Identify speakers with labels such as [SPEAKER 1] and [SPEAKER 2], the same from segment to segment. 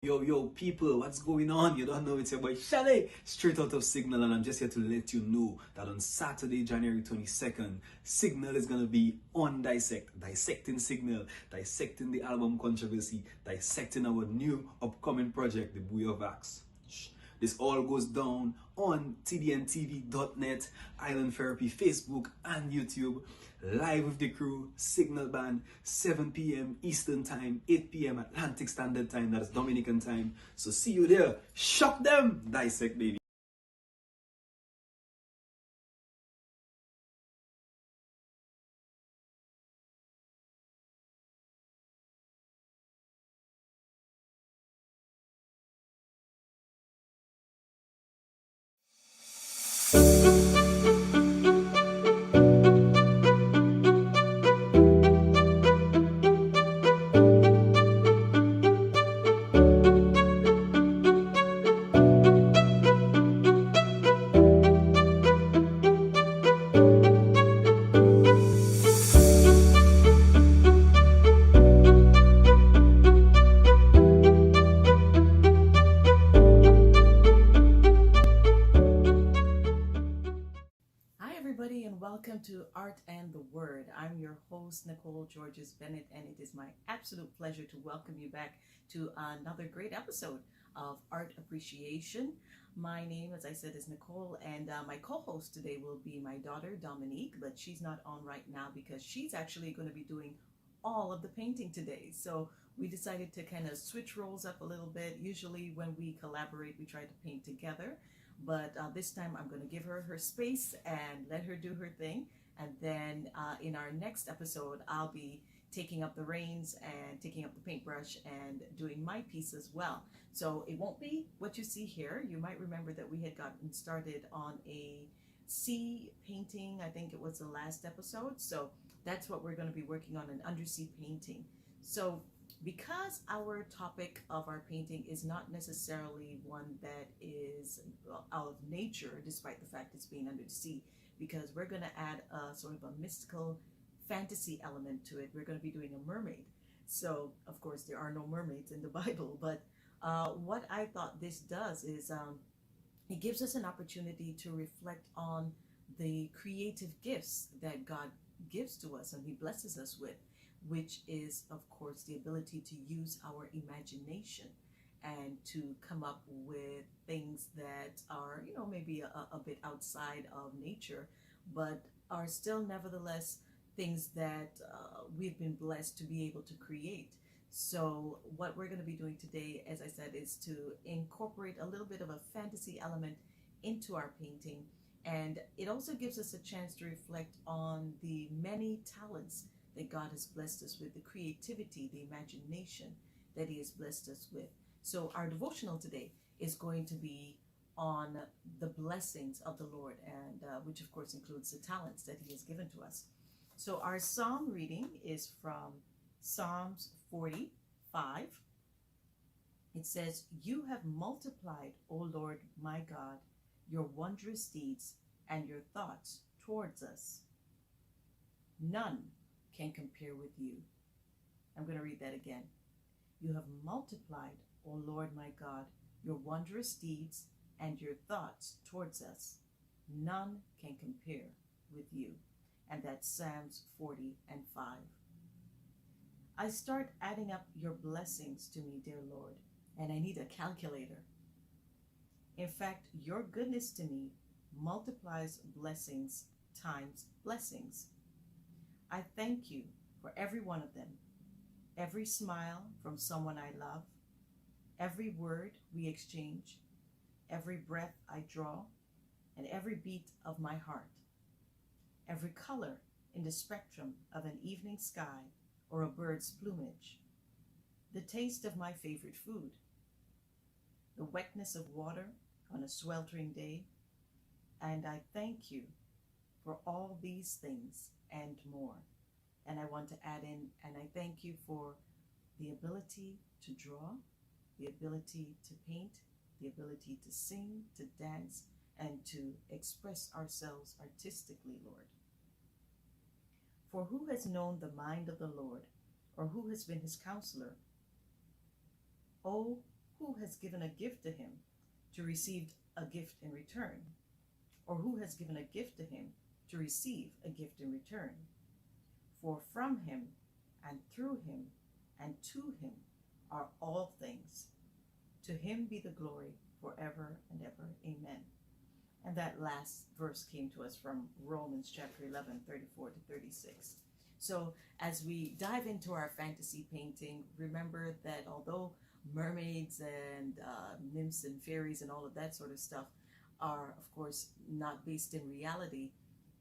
[SPEAKER 1] Yo, people, what's going on? You don't know, it's your boy Shade, straight out of Signal, and I'm just here to let you know that on Saturday, January 22nd, Signal is gonna be on dissecting Signal, dissecting the album controversy, dissecting our new upcoming project, The Buoy of Axe. This all goes down on TDNTV.net, Island Therapy, Facebook, and YouTube. Live with the crew, Signal Band, 7 p.m. Eastern Time, 8 p.m. Atlantic Standard Time, that's Dominican Time. So see you there. Shock them! Dissect, baby.
[SPEAKER 2] Hi, everybody, and welcome to Art and the Word. I'm your host, Nicole Georges Bennett, and it is my absolute pleasure to welcome you back to another great episode of Art Appreciation. My name, as I said, is Nicole, and my co-host today will be my daughter, Dominique, but she's not on right now because she's actually going to be doing all of the painting today. So we decided to kind of switch roles up a little bit. Usually when we collaborate, we try to paint together. But this time I'm going to give her her space and let her do her thing. And then in our next episode, I'll be taking up the reins and taking up the paintbrush and doing my piece as well. So it won't be what you see here. You might remember that we had gotten started on a sea painting. I think it was the last episode. So that's what we're going to be working on, an undersea painting. So because our topic of our painting is not necessarily one that is out of nature, despite the fact it's being under the sea, because we're going to add a sort of a mystical fantasy element to it. We're going to be doing a mermaid. So, of course, there are no mermaids in the Bible, but what I thought this does is it gives us an opportunity to reflect on the creative gifts that God gives to us and He blesses us with, which is, of course, the ability to use our imagination and to come up with things that are, maybe a bit outside of nature, but are still nevertheless things that we've been blessed to be able to create. So what we're going to be doing today, as I said, is to incorporate a little bit of a fantasy element into our painting. And it also gives us a chance to reflect on the many talents that God has blessed us with, the creativity, the imagination that He has blessed us with. So our devotional today is going to be on the blessings of the Lord, and which of course includes the talents that He has given to us. So our psalm reading is from Psalms 45. It says, "You have multiplied, O Lord my God, your wondrous deeds and your thoughts towards us. None can compare with you." I'm going to read that again. "You have multiplied, O Lord my God, your wondrous deeds and your thoughts towards us. None can compare with you." And that's Psalms 40 and 5. I start adding up your blessings to me, dear Lord, and I need a calculator. In fact, your goodness to me multiplies blessings times blessings. I thank you for every one of them, every smile from someone I love, every word we exchange, every breath I draw, and every beat of my heart, every color in the spectrum of an evening sky or a bird's plumage, the taste of my favorite food, the wetness of water on a sweltering day, and I thank you for all these things and more. And I want to add in, and I thank you for the ability to draw, the ability to paint, the ability to sing, to dance, and to express ourselves artistically, Lord. For who has known the mind of the Lord, or who has been His counselor? Oh, who has given a gift to him to receive a gift in return? Or who has given a gift to him to receive a gift in return? For from him, and through him, and to him are all things. To him be the glory forever and ever. Amen. And that last verse came to us from Romans chapter 11, 34 to 36. So as we dive into our fantasy painting, remember that although mermaids and nymphs and fairies and all of that sort of stuff are, of course, not based in reality,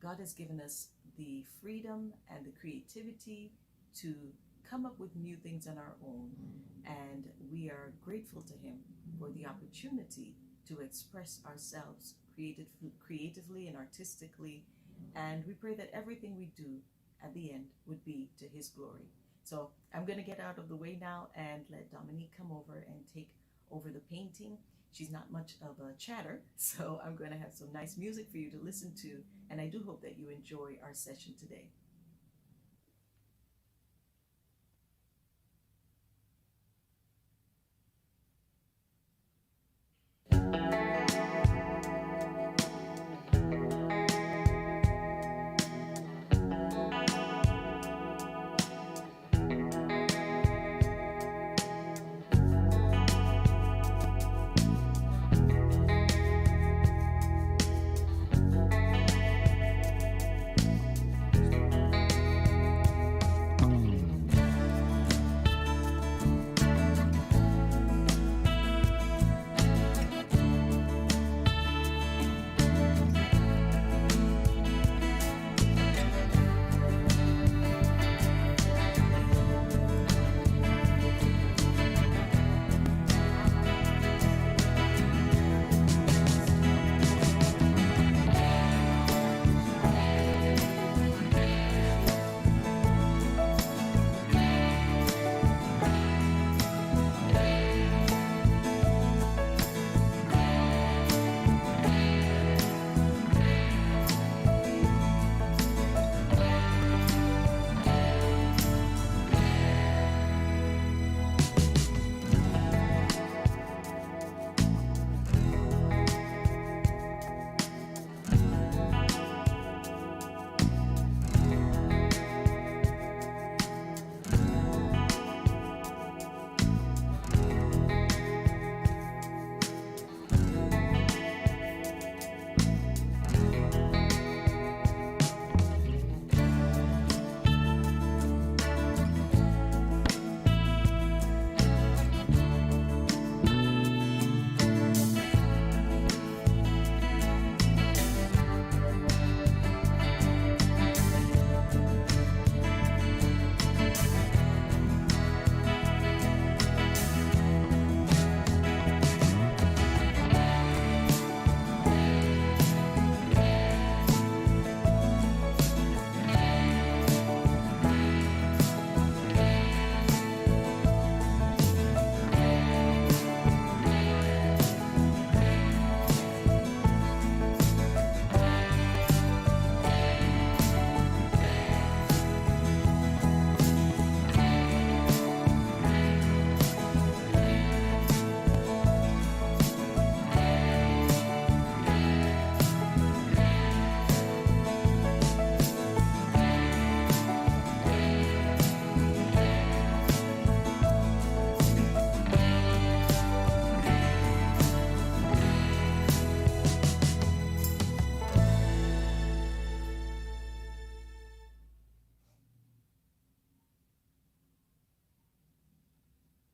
[SPEAKER 2] God has given us the freedom and the creativity to come up with new things on our own. And we are grateful to him for the opportunity to express ourselves creatively and artistically. And we pray that everything we do at the end would be to his glory. So I'm going to get out of the way now and let Dominique come over and take over the painting. She's not much of a chatter, so I'm going to have some nice music for you to listen to, and I do hope that you enjoy our session today.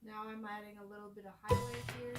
[SPEAKER 3] Now I'm adding a little bit of highlight here.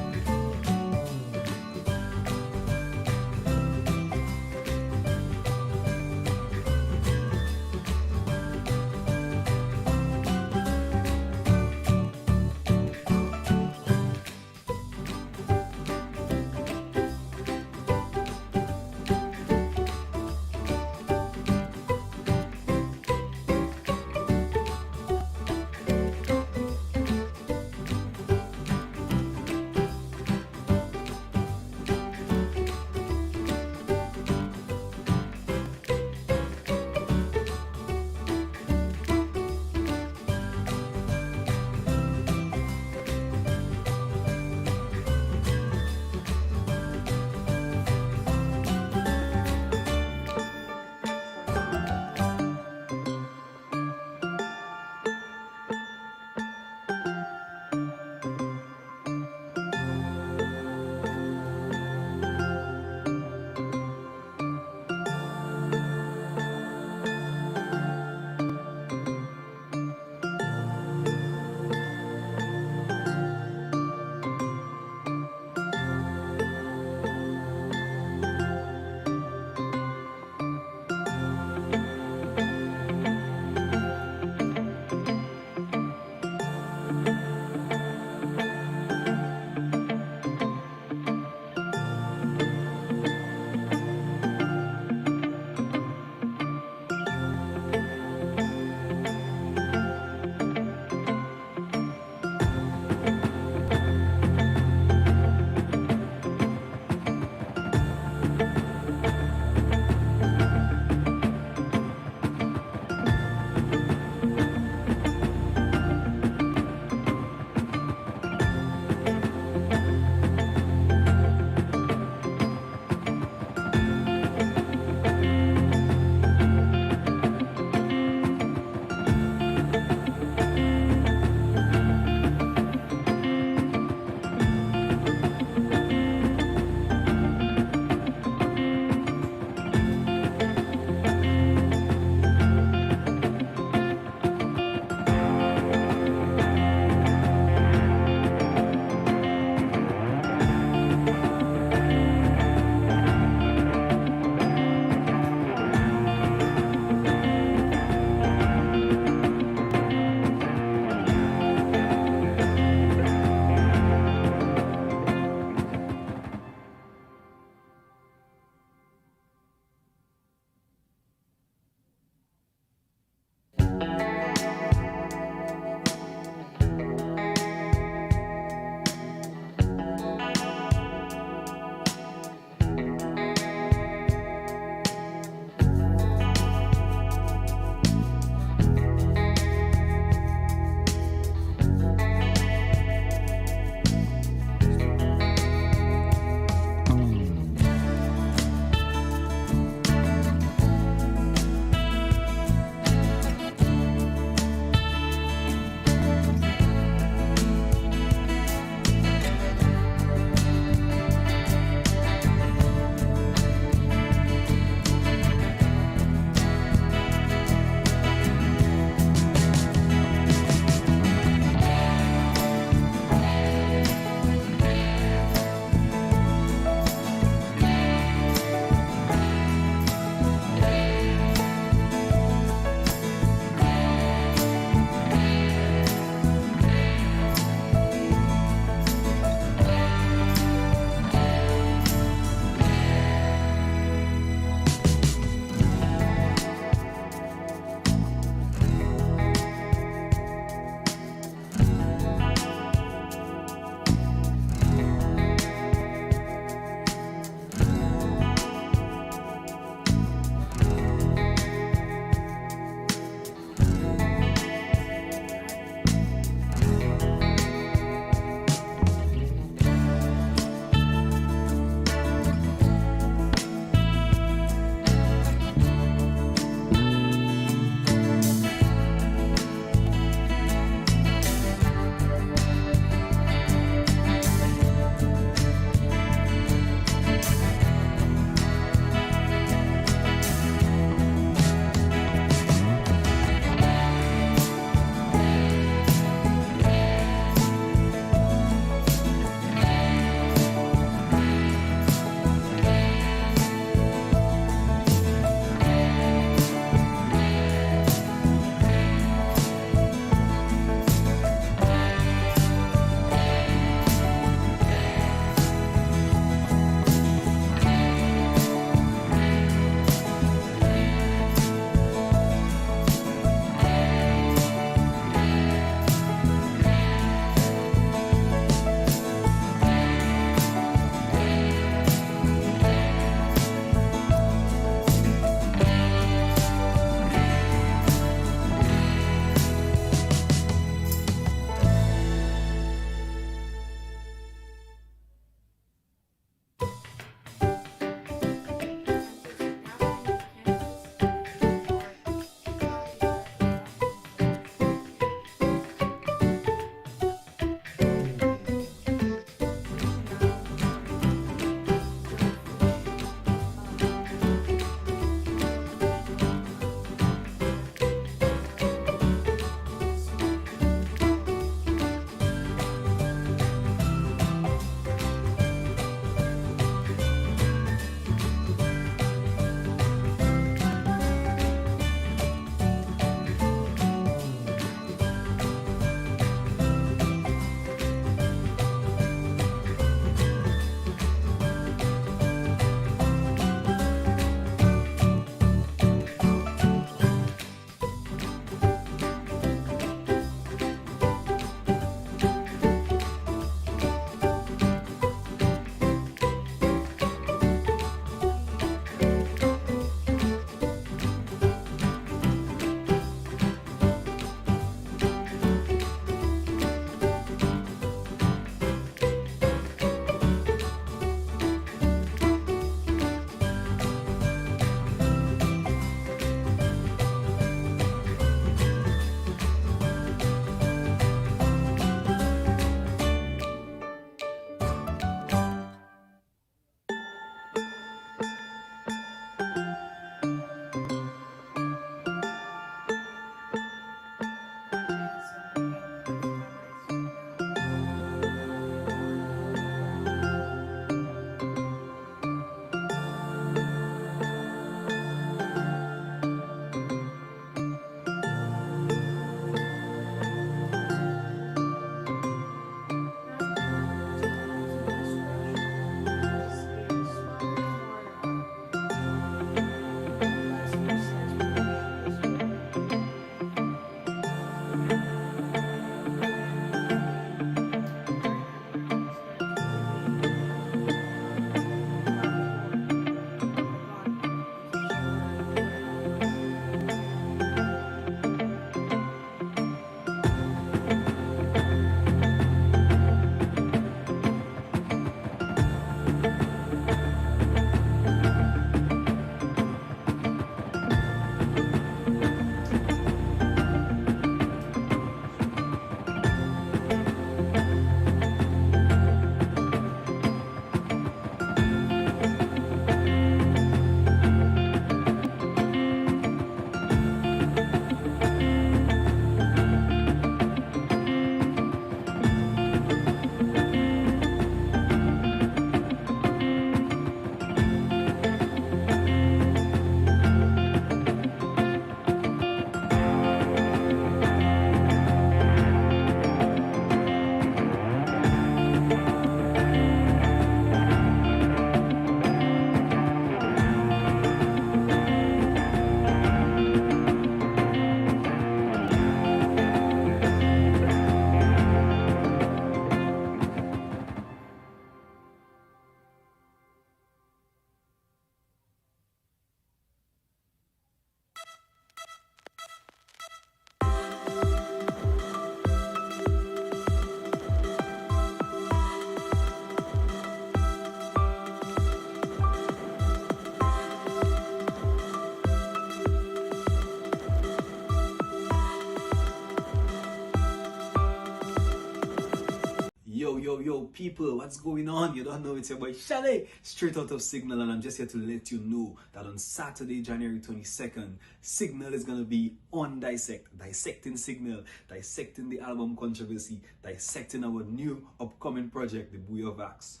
[SPEAKER 1] Yo, people, what's going on? You don't know, it's your boy Shade, straight out of Signal, and I'm just here to let you know that on Saturday, January 22nd, Signal is gonna be on dissecting Signal, dissecting the album controversy, dissecting our new upcoming project, The Buoy of Axe.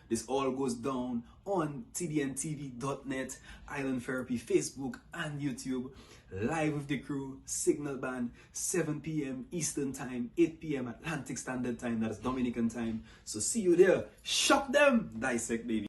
[SPEAKER 1] This all goes down on TDNTV.net, Island Therapy, Facebook, and YouTube. Live with the crew, Signal Band, 7 p.m. Eastern Time, 8 p.m. Atlantic Standard Time, that is Dominican Time. So see you there. Shock them, dissect, baby.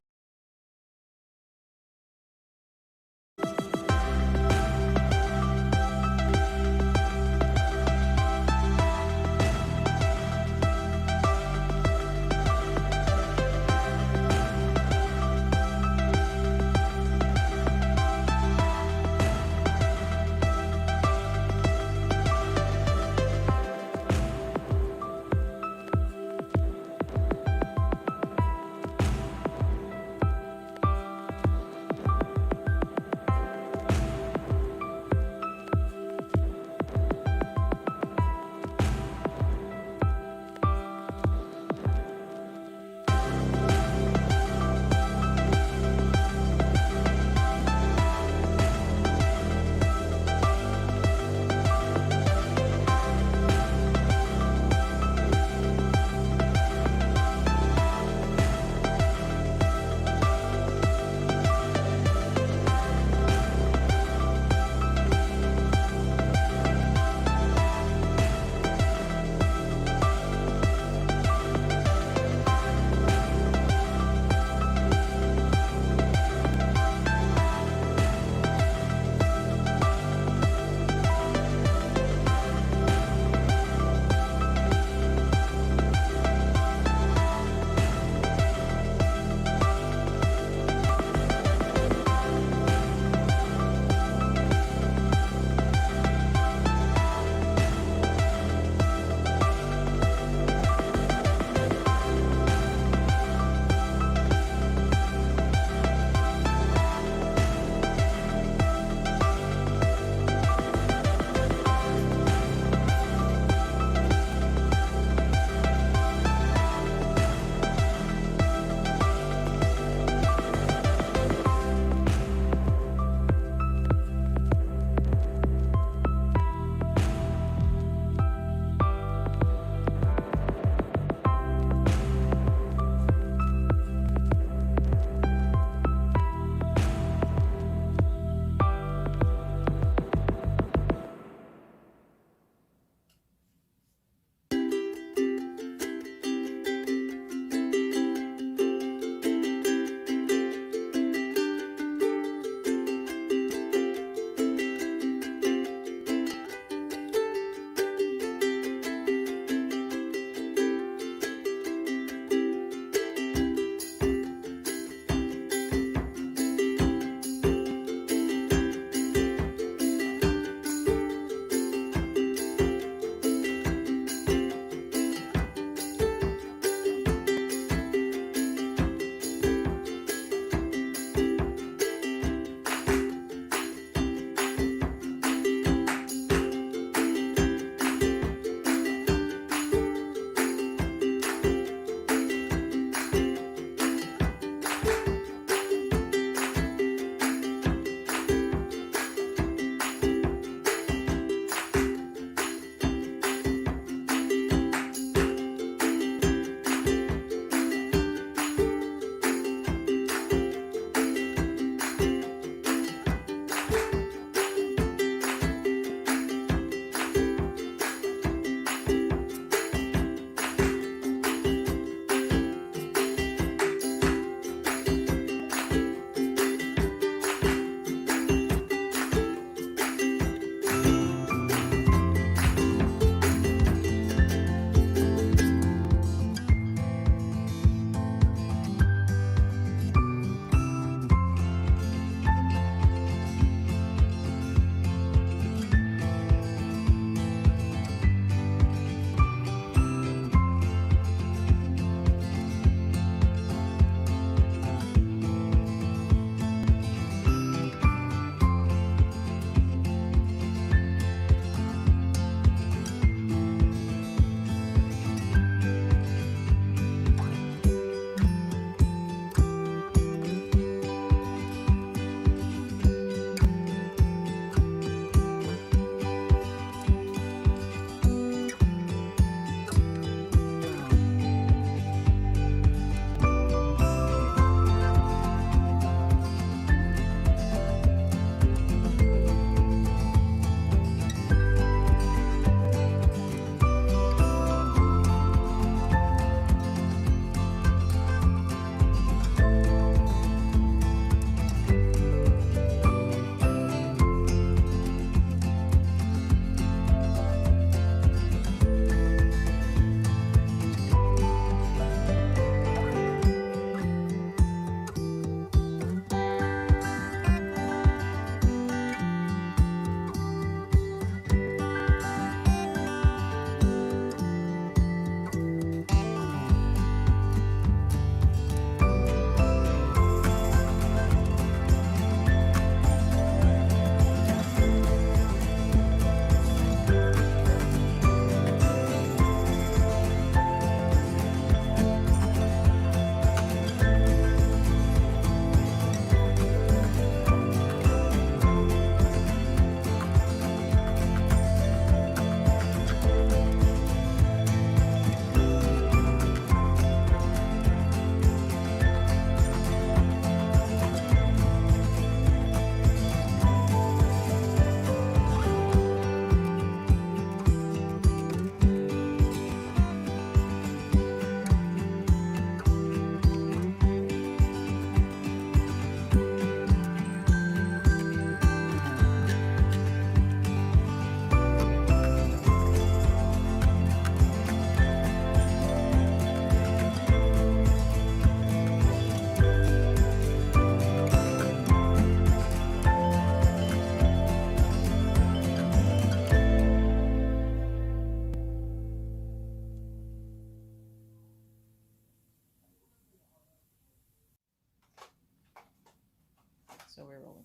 [SPEAKER 2] So we're rolling.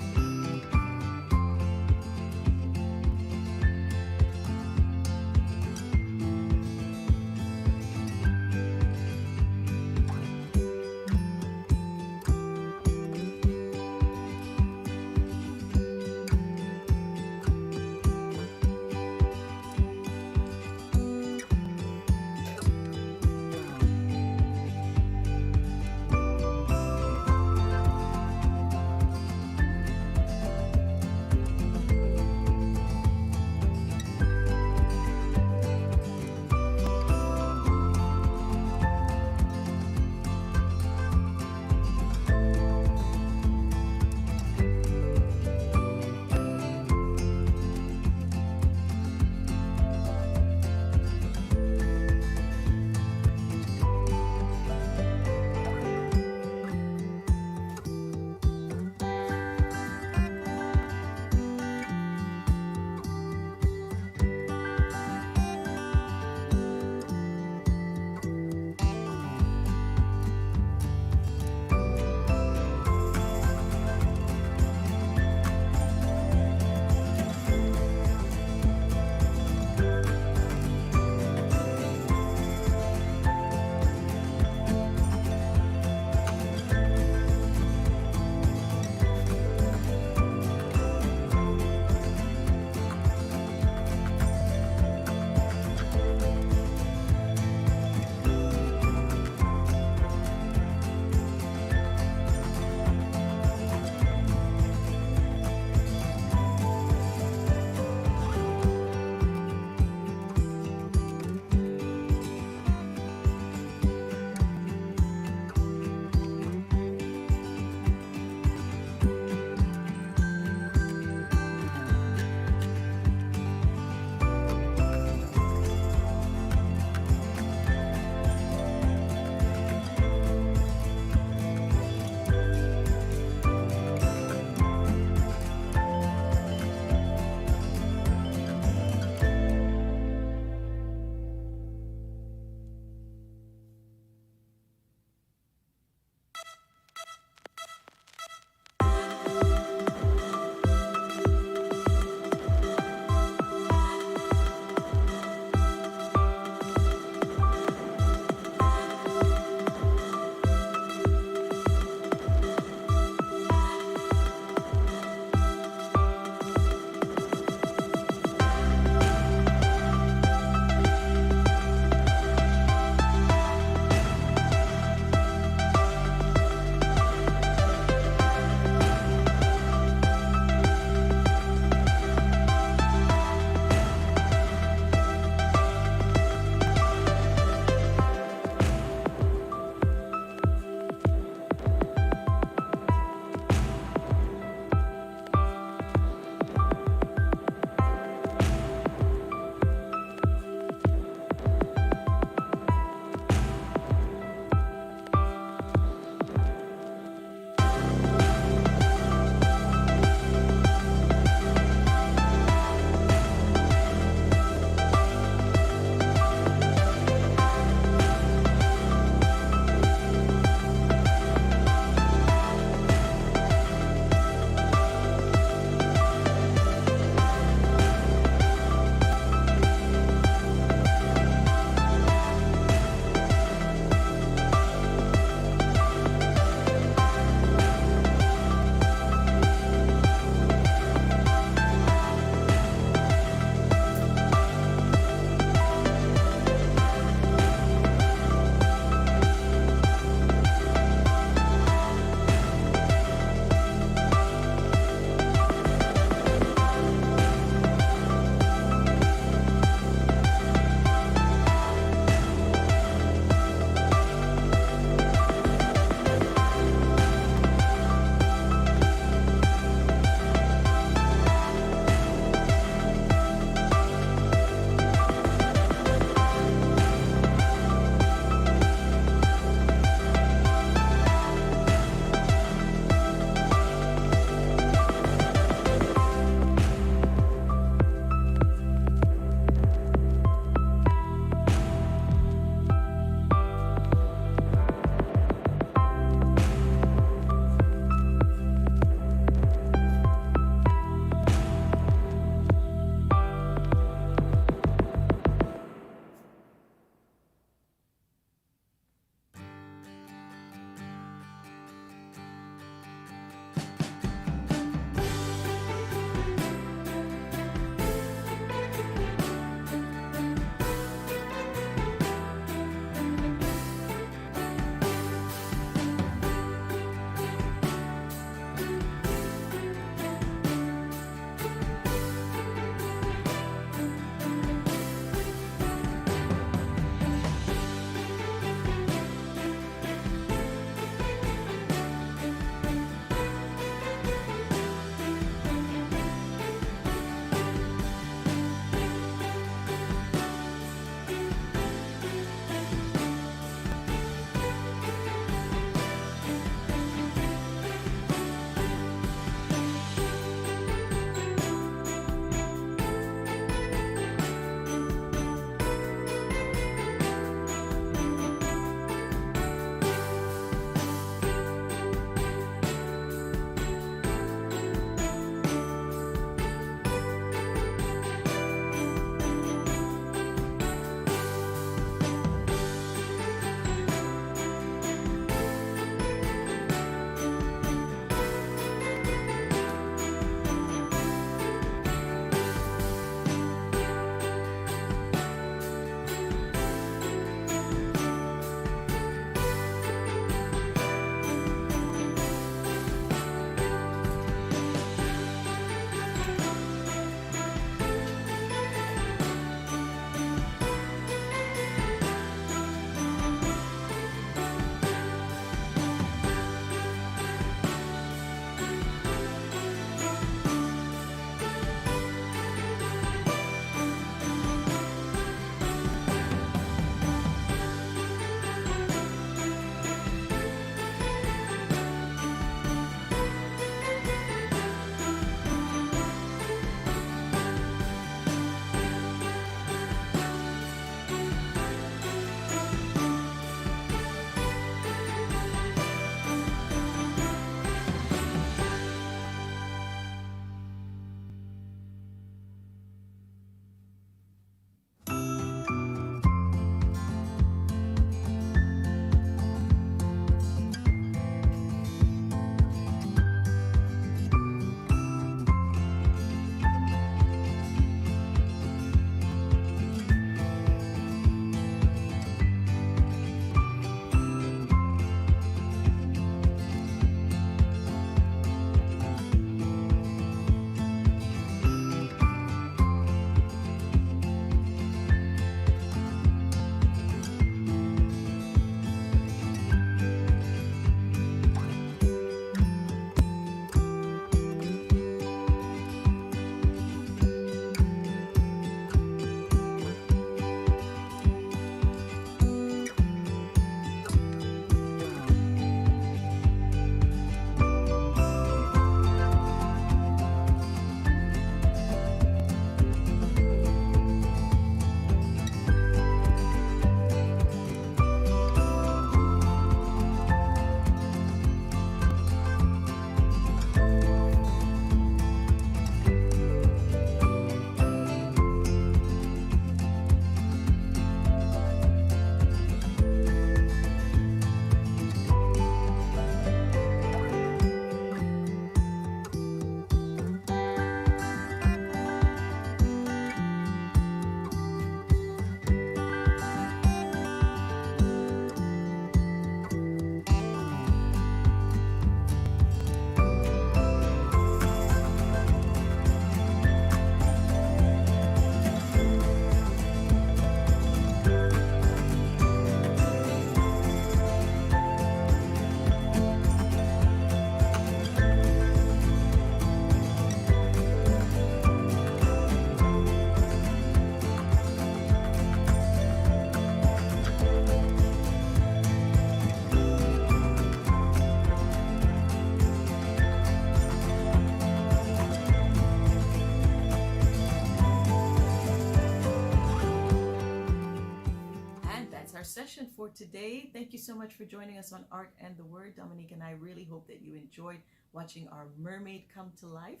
[SPEAKER 2] discussion for today. Thank you so much for joining us on Art and the Word. Dominique and I really hope that you enjoyed watching our mermaid come to life.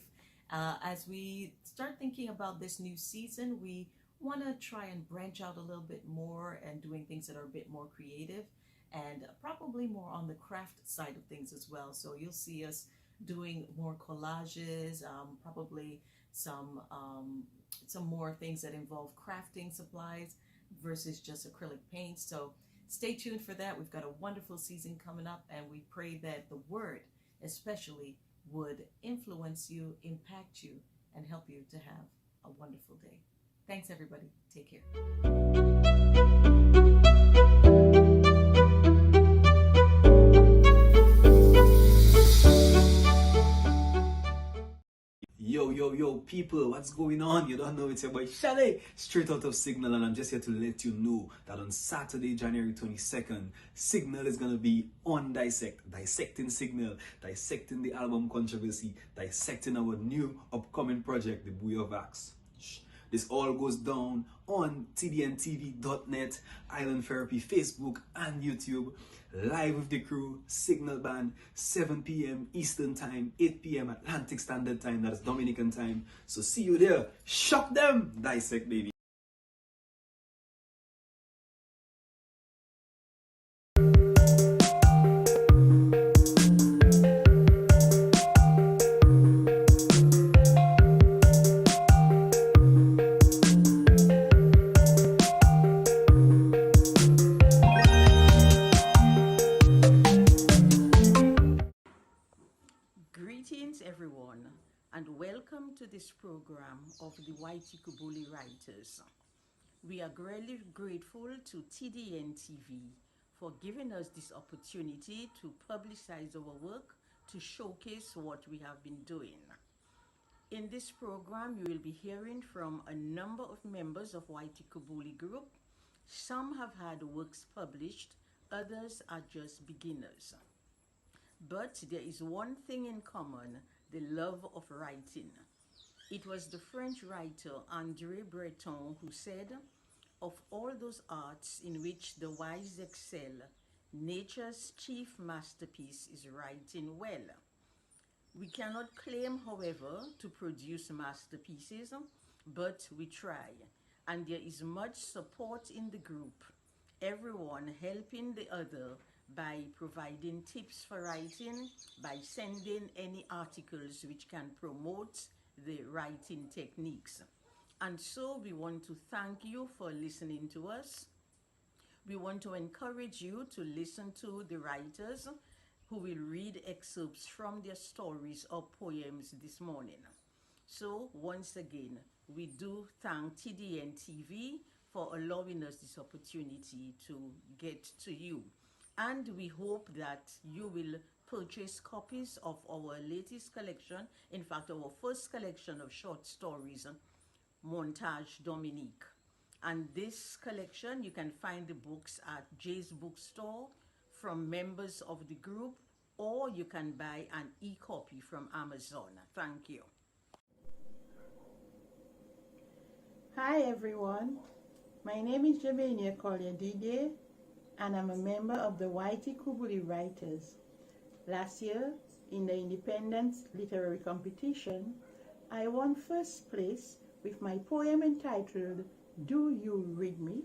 [SPEAKER 2] As we start thinking about this new season, we want to try and branch out a little bit more and doing things that are a bit more creative and probably more on the craft side of things as well. So you'll see us doing more collages, probably some more things that involve crafting supplies versus just acrylic paint. So stay tuned for that. We've got a wonderful season coming up, and we pray that the word especially would influence you, impact you, and help you to have a wonderful day. Thanks, everybody. Take care.
[SPEAKER 1] Yo, people, what's going on? You don't know, it's your boy Shale, straight out of Signal, and I'm just here to let you know that on Saturday, January 22nd, Signal is going to be on dissecting Signal, dissecting the album Controversy, dissecting our new upcoming project, The Buoy of Axe. This all goes down on TDNTV.net, Island Therapy, Facebook, and YouTube. Live with the crew, Signal Band, 7 p.m. Eastern Time, 8 p.m. Atlantic Standard Time, that's Dominican Time. So see you there. Shock them. Dissect, baby.
[SPEAKER 4] Greetings, everyone, and welcome to this program of the Whitey Kubuli Writers. We are greatly grateful to TDN TV for giving us this opportunity to publicize our work, to showcase what we have been doing. In this program, you will be hearing from a number of members of Whitey Kubuli Group. Some have had works published, others are just beginners. But there is one thing in common, the love of writing. It was the French writer André Breton who said, "Of all those arts in which the wise excel, nature's chief masterpiece is writing well." We cannot claim, however, to produce masterpieces, but we try, and there is much support in the group, everyone helping the other by providing tips for writing, by sending any articles which can promote the writing techniques. And so we want to thank you for listening to us. We want to encourage you to listen to the writers who will read excerpts from their stories or poems this morning. So once again, we do thank TDN TV for allowing us this opportunity to get to you. And we hope that you will purchase copies of our latest collection, in fact, our first collection of short stories, Montage Dominique. And this collection, you can find the books at Jay's Bookstore from members of the group, or you can buy an e-copy from Amazon. Thank you.
[SPEAKER 5] Hi everyone, my name is Javania Collier-Didier, and I'm a member of the Whitey Kubuli Writers. Last year, in the Independence Literary Competition, I won first place with my poem entitled "Do You Read Me?"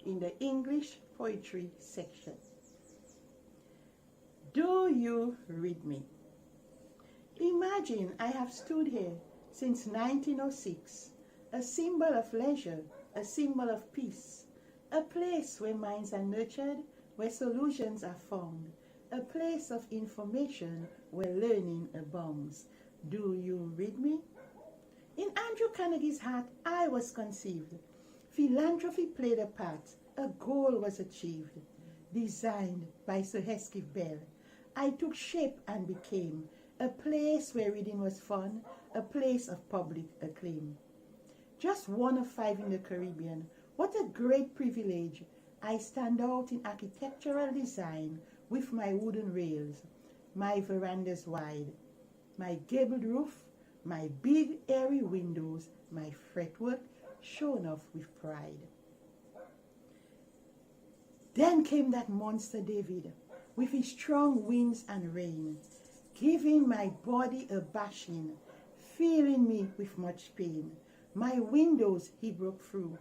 [SPEAKER 5] in the English poetry section. Do you read me? Imagine I have stood here since 1906, a symbol of leisure, a symbol of peace, a place where minds are nurtured, where solutions are found, a place of information where learning abounds. Do you read me? In Andrew Carnegie's heart, I was conceived. Philanthropy played a part. A goal was achieved. Designed by Sir Heskiff Bell, I took shape and became a place where reading was fun, a place of public acclaim. Just one of 5 in the Caribbean. What a great privilege. I stand out in architectural design with my wooden rails, my verandas wide, my gabled roof, my big airy windows, my fretwork shown off with pride. Then came that monster David, with his strong winds and rain, giving my body a bashing, filling me with much pain. My windows he broke through,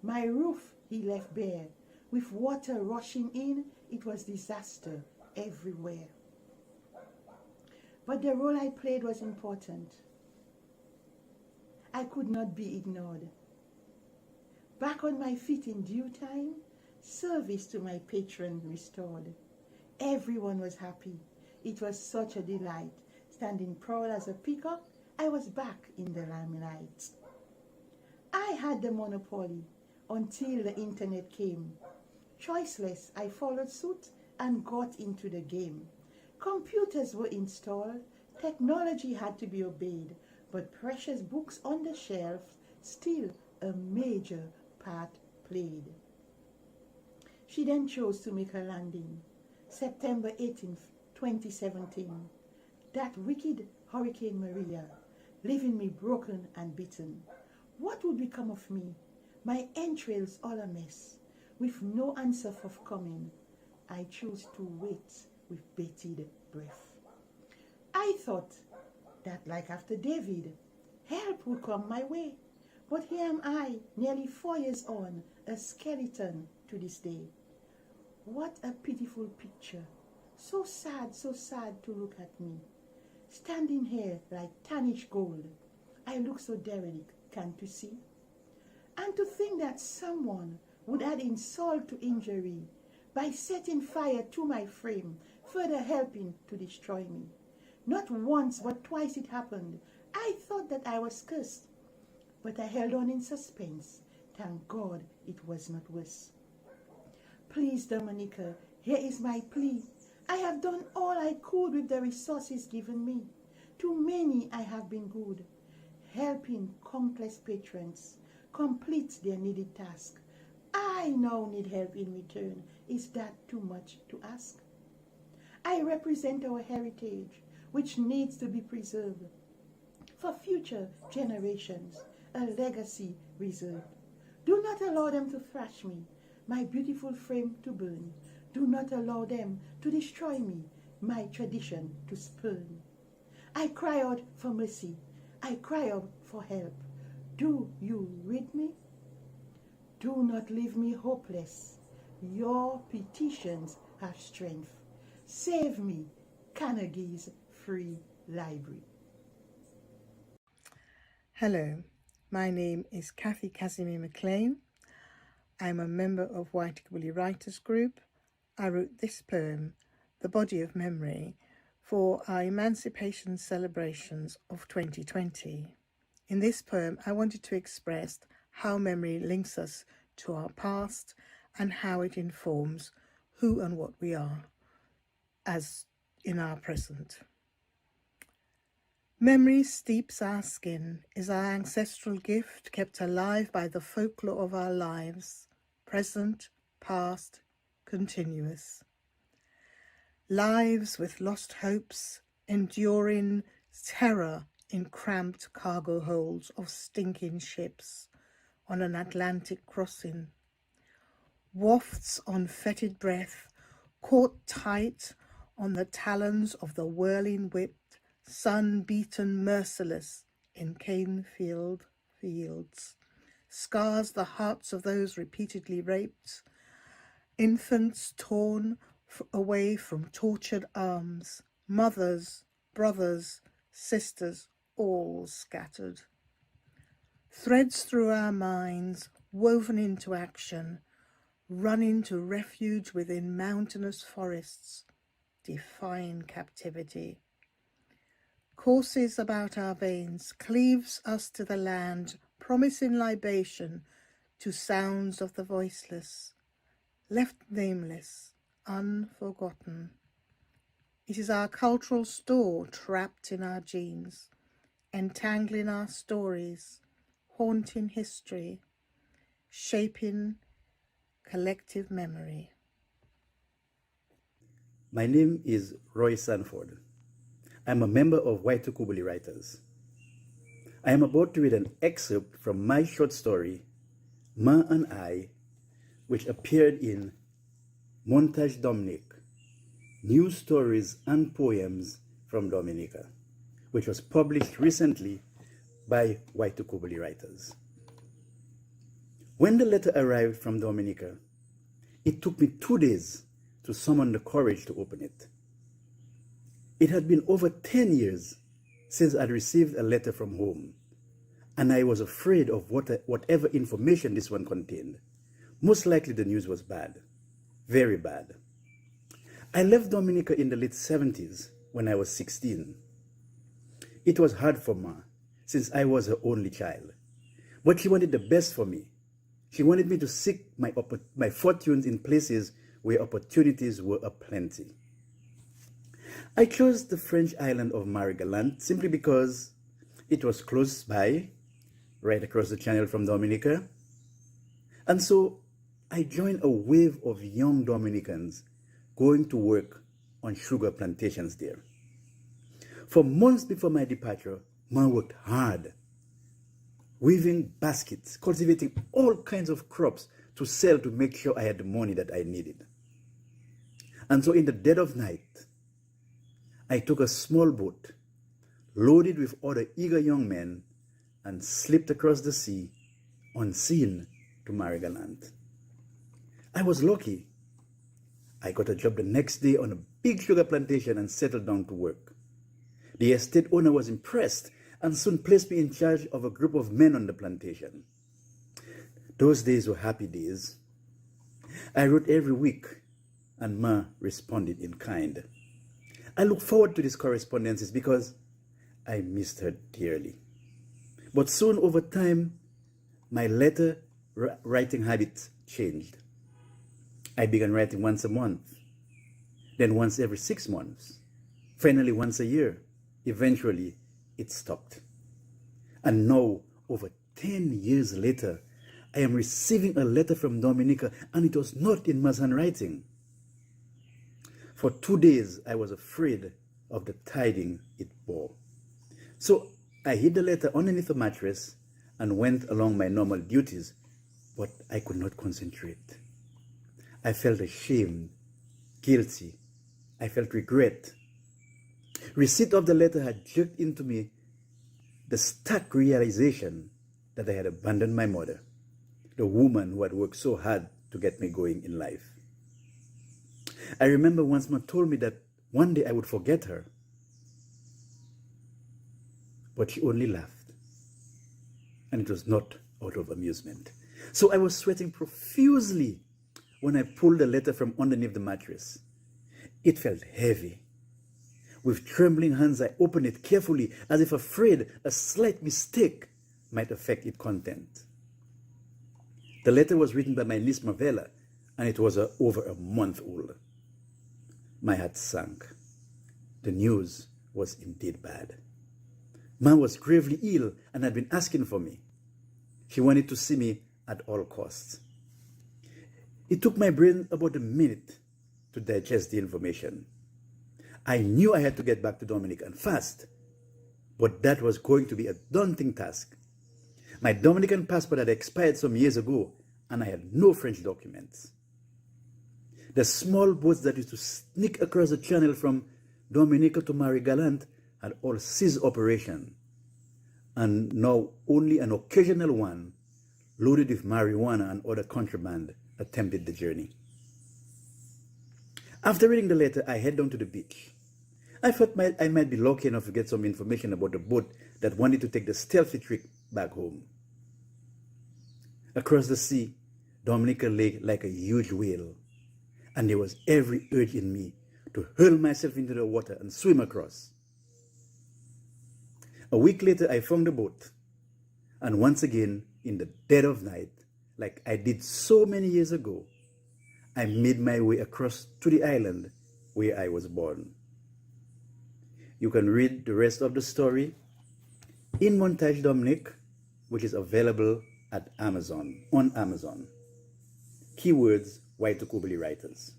[SPEAKER 5] my roof he left bare. With water rushing in, it was disaster everywhere. But the role I played was important. I could not be ignored. Back on my feet in due time, service to my patron restored. Everyone was happy. It was such a delight. Standing proud as a peacock, I was back in the limelight. I had the monopoly until the internet came. Choiceless, I followed suit and got into the game. Computers were installed, technology had to be obeyed, but precious books on the shelf still a major part played. She then chose to make her landing, September 18th, 2017. That wicked Hurricane Maria, leaving me broken and beaten. What would become of me? My entrails all a mess. With no answer forthcoming, I choose to wait with bated breath. I thought that, like after David, help would come my way. But here am I, nearly 4 years on, a skeleton to this day. What a pitiful picture. So sad to look at me. Standing here like tarnished gold. I look so derelict, can't you see? And to think that someone would add insult to injury by setting fire to my frame, further helping to destroy me. Not once but twice it happened. I thought that I was cursed, but I held on in suspense. Thank God it was not worse. Please, Dominica, here is my plea. I have done all I could with the resources given me. To many I have been good, helping countless patrons complete their needed task. I now need help in return. Is that too much to ask? I represent our heritage, which needs to be preserved for future generations, a legacy reserved. Do not allow them to thrash me, my beautiful frame to burn. Do not allow them to destroy me, my tradition to spurn. I cry out for mercy. I cry out for help. Do you read me? Do not leave me hopeless. Your petitions have strength. Save me, Carnegie's Free Library.
[SPEAKER 6] Hello, my name is Kathy Casimir McLean. I'm a member of White Kabuli Writers Group. I wrote this poem, The Body of Memory, for our Emancipation celebrations of 2020. In this poem, I wanted to express how memory links us to our past and how it informs who and what we are as in our present. Memory steeps our skin, is our ancestral gift kept alive by the folklore of our lives, present, past, continuous. Lives with lost hopes, enduring terror in cramped cargo holds of stinking ships on an Atlantic crossing. Wafts on fetid breath, caught tight on the talons of the whirling whipped, sun-beaten merciless in cane-filled fields, scars the hearts of those repeatedly raped, infants torn away from tortured arms, mothers, brothers, sisters, all scattered. Threads through our minds, woven into action, running to refuge within mountainous forests, defying captivity. Courses about our veins, cleaves us to the land, promising libation to sounds of the voiceless, left nameless, unforgotten. It is our cultural store trapped in our genes, entangling our stories, haunting history, shaping collective memory.
[SPEAKER 7] My name is Roy Sanford. I'm a member of White Kabuli Writers. I am about to read an excerpt from my short story, Ma and I, which appeared in Montage Dominic, News Stories and Poems from Dominica, which was published recently by Waitukubuli Writers. When the letter arrived from Dominica, it took me 2 days to summon the courage to open it. It had been over 10 years since I'd received a letter from home, and I was afraid of whatever information this one contained. Most likely the news was bad, very bad. I left Dominica in the late 70s when I was 16. It was hard for Ma, since I was her only child, but she wanted the best for me. She wanted me to seek my fortunes in places where opportunities were aplenty. I chose the French island of Marie-Galante simply because it was close by, right across the channel from Dominica. And so I joined a wave of young Dominicans going to work on sugar plantations there. For months before my departure, Ma worked hard, weaving baskets, cultivating all kinds of crops to sell to make sure I had the money that I needed. And so in the dead of night, I took a small boat loaded with other eager young men and slipped across the sea unseen to Marie-Galante. I was lucky. I got a job the next day on a big sugar plantation and settled down to work. The estate owner was impressed and soon placed me in charge of a group of men on the plantation. Those days were happy days. I wrote every week, and Ma responded in kind. I look forward to these correspondences because I missed her dearly. But soon, over time, my letter writing habits changed. I began writing once a month, then once every 6 months, finally once a year. Eventually, it stopped. And now, over 10 years later, I am receiving a letter from Dominica, and it was not in Ma's handwriting. For 2 days, I was afraid of the tiding it bore. So I hid the letter underneath the mattress and went along my normal duties, but I could not concentrate. I felt ashamed, guilty. I felt regret. Receipt of the letter had jerked into me the stark realization that I had abandoned my mother, the woman who had worked so hard to get me going in life. I remember once Ma told me that one day I would forget her, but she only laughed, and it was not out of amusement. So I was sweating profusely when I pulled the letter from underneath the mattress. It felt heavy. With trembling hands, I opened it carefully, as if afraid a slight mistake might affect its content. The letter was written by my niece Mavella, and it was over a month old. My heart sank. The news was indeed bad. Ma was gravely ill and had been asking for me. She wanted to see me at all costs. It took my brain about a minute to digest the information. I knew I had to get back to Dominica and fast, but that was going to be a daunting task. My Dominican passport had expired some years ago, and I had no French documents. The small boats that used to sneak across the channel from Dominica to Marie-Galante had all ceased operation, and now only an occasional one, loaded with marijuana and other contraband, attempted the journey. After reading the letter, I head down to the beach. I thought I might be lucky enough to get some information about the boat that wanted to take the stealthy trip back home. Across the sea, Dominica lay like a huge whale, and there was every urge in me to hurl myself into the water and swim across. A week later, I found the boat, and once again, in the dead of night, like I did so many years ago, I made my way across to the island where I was born. You can read the rest of the story in Montage Dominic, which is available at Amazon, on Amazon. Keywords, Waitukubuli Writers.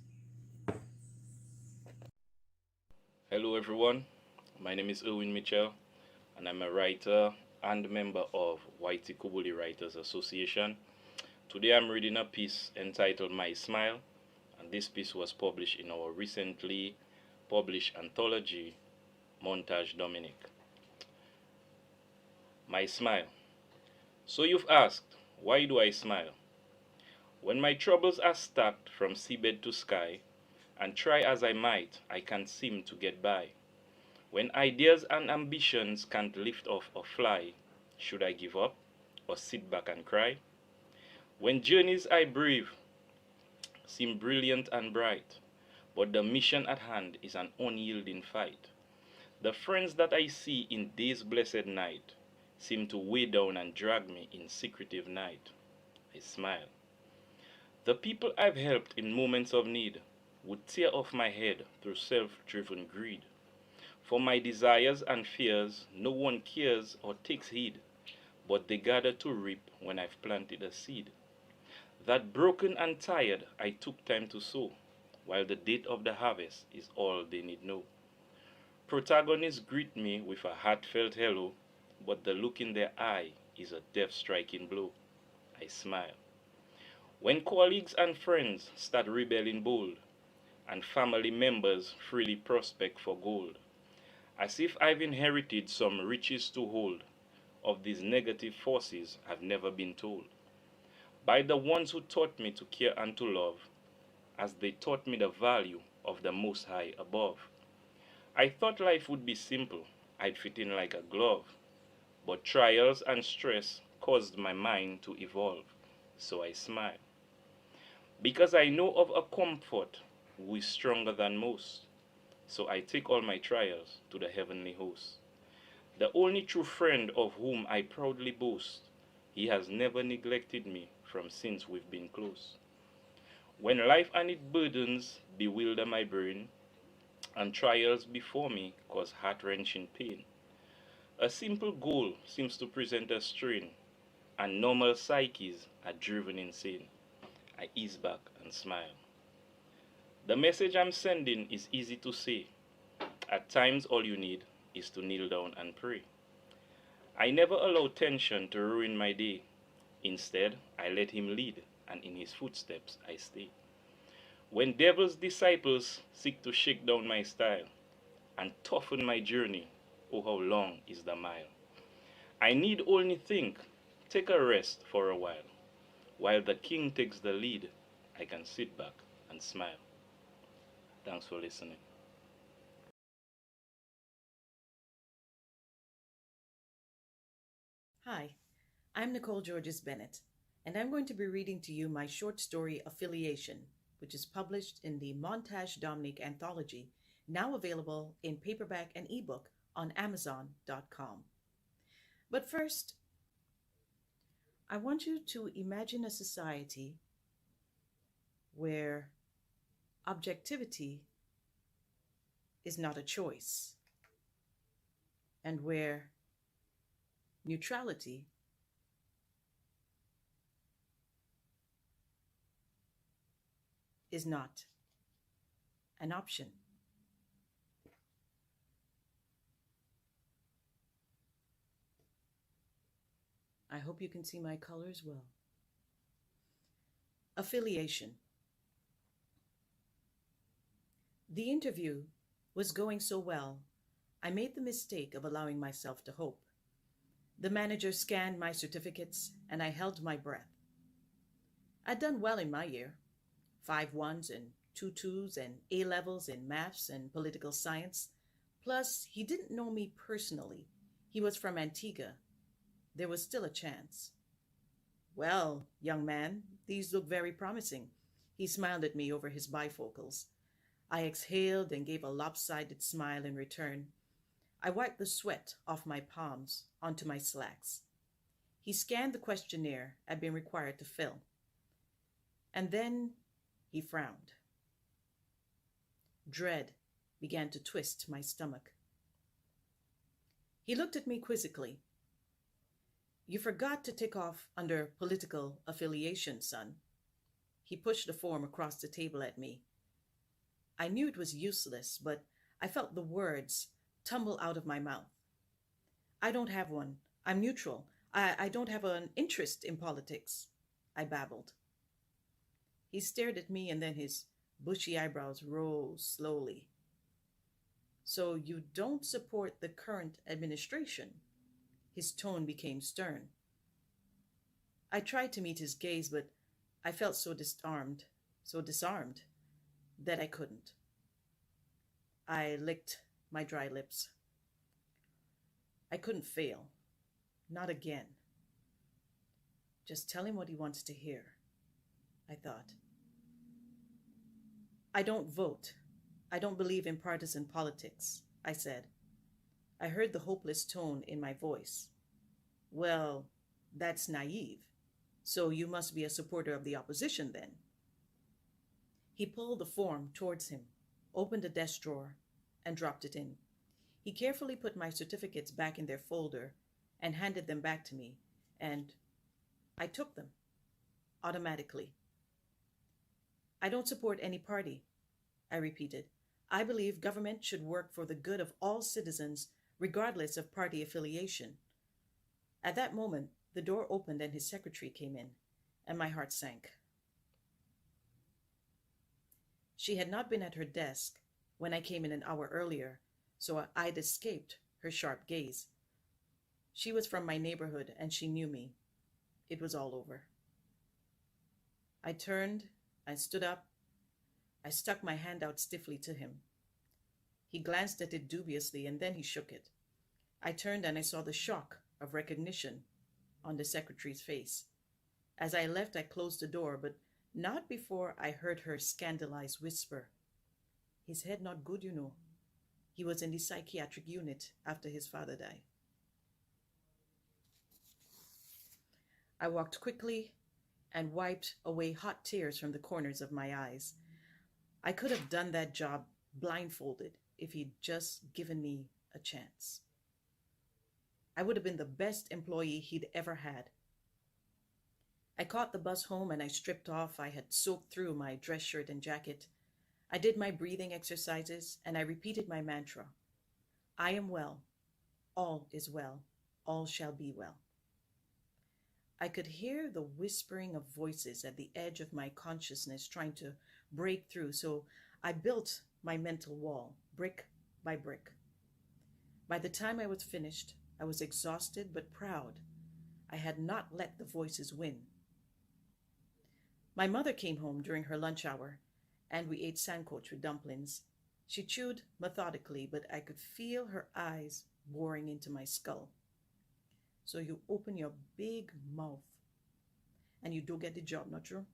[SPEAKER 8] Hello everyone, my name is Erwin Mitchell, and I'm a writer and member of Waitukubuli Writers Association. Today I'm reading a piece entitled My Smile, and this piece was published in our recently published anthology, Montage Dominic. My smile. So you've asked, why do I smile? When my troubles are stacked from seabed to sky, and try as I might, I can't seem to get by. When ideas and ambitions can't lift off or fly, should I give up or sit back and cry? When journeys I brave seem brilliant and bright, but the mission at hand is an unyielding fight. The friends that I see in this blessed night seem to weigh down and drag me in secretive night. I smile. The people I've helped in moments of need would tear off my head through self-driven greed. For my desires and fears no one cares or takes heed, but they gather to reap when I've planted a seed. That broken and tired I took time to sow, while the date of the harvest is all they need know. Protagonists greet me with a heartfelt hello, but the look in their eye is a death-striking blow. I smile. When colleagues and friends start rebelling bold, and family members freely prospect for gold, as if I've inherited some riches to hold, of these negative forces I've never been told. By the ones who taught me to care and to love, as they taught me the value of the Most High above. I thought life would be simple, I'd fit in like a glove, but trials and stress caused my mind to evolve, so I smile. Because I know of a comfort who is stronger than most, so I take all my trials to the heavenly host. The only true friend of whom I proudly boast, he has never neglected me from since we've been close. When life and its burdens bewilder my brain, and trials before me cause heart-wrenching pain, a simple goal seems to present a strain, and normal psyches are driven insane. I ease back and smile. The message I'm sending is easy to say. At times all you need is to kneel down and pray. I never allow tension to ruin my day. Instead, I let him lead, and in his footsteps I stay. When devil's disciples seek to shake down my style and toughen my journey, oh how long is the mile. I need only think, take a rest for a while. While the king takes the lead, I can sit back and smile. Thanks for listening.
[SPEAKER 2] Hi, I'm Nicole Georges Bennett, and I'm going to be reading to you my short story Affiliation, which is published in the Montage Dominic anthology, now available in paperback and ebook on Amazon.com. But first, I want you to imagine a society where objectivity is not a choice, and where neutrality is not an option. I hope you can see my colors well. Affiliation. The interview was going so well, I made the mistake of allowing myself to hope. The manager scanned my certificates, and I held my breath. I'd done well in my year, 5 1s and 2 2s and A levels in maths and political science. Plus, he didn't know me personally. He was from Antigua. There was still a chance. Well, young man, these look very promising. He smiled at me over his bifocals. I exhaled and gave a lopsided smile in return. I wiped the sweat off my palms onto my slacks. He scanned the questionnaire I'd been required to fill. And then he frowned. Dread began to twist my stomach. He looked at me quizzically. You forgot to tick off under political affiliation, son. He pushed the form across the table at me. I knew it was useless, but I felt the words tumble out of my mouth. I don't have one. I'm neutral. I don't have an interest in politics, I babbled. He stared at me, and then his bushy eyebrows rose slowly. So you don't support the current administration? His tone became stern. I tried to meet his gaze, but I felt so disarmed, that I couldn't. I licked my dry lips. I couldn't fail. Not again. Just tell him what he wants to hear, I thought. I don't vote. I don't believe in partisan politics, I said. I heard the hopeless tone in my voice. Well, that's naive. So you must be a supporter of the opposition then. He pulled the form towards him, opened a desk drawer, and dropped it in. He carefully put my certificates back in their folder and handed them back to me, and I took them automatically. I don't support any party, I repeated. I believe government should work for the good of all citizens, regardless of party affiliation. At that moment, the door opened and his secretary came in, and my heart sank. She had not been at her desk when I came in an hour earlier, so I'd escaped her sharp gaze. She was from my neighborhood, and she knew me. It was all over. I turned, I stood up. I stuck my hand out stiffly to him. He glanced at it dubiously, and then he shook it. I turned and I saw the shock of recognition on the secretary's face. As I left, I closed the door, but not before I heard her scandalized whisper, "His head not good, you know. He was in the psychiatric unit after his father died." I walked quickly and wiped away hot tears from the corners of my eyes. I could have done that job blindfolded if he'd just given me a chance. I would have been the best employee he'd ever had. I caught the bus home and I stripped off. I had soaked through my dress shirt and jacket. I did my breathing exercises and I repeated my mantra. I am well. All is well. All shall be well. I could hear the whispering of voices at the edge of my consciousness trying to break through, so I built my mental wall, brick by brick. By the time I was finished, I was exhausted but proud. I had not let the voices win. My mother came home during her lunch hour, and we ate sandcoach with dumplings. She chewed methodically, but I could feel her eyes boring into my skull. "So you open your big mouth and you do get the job, not true?"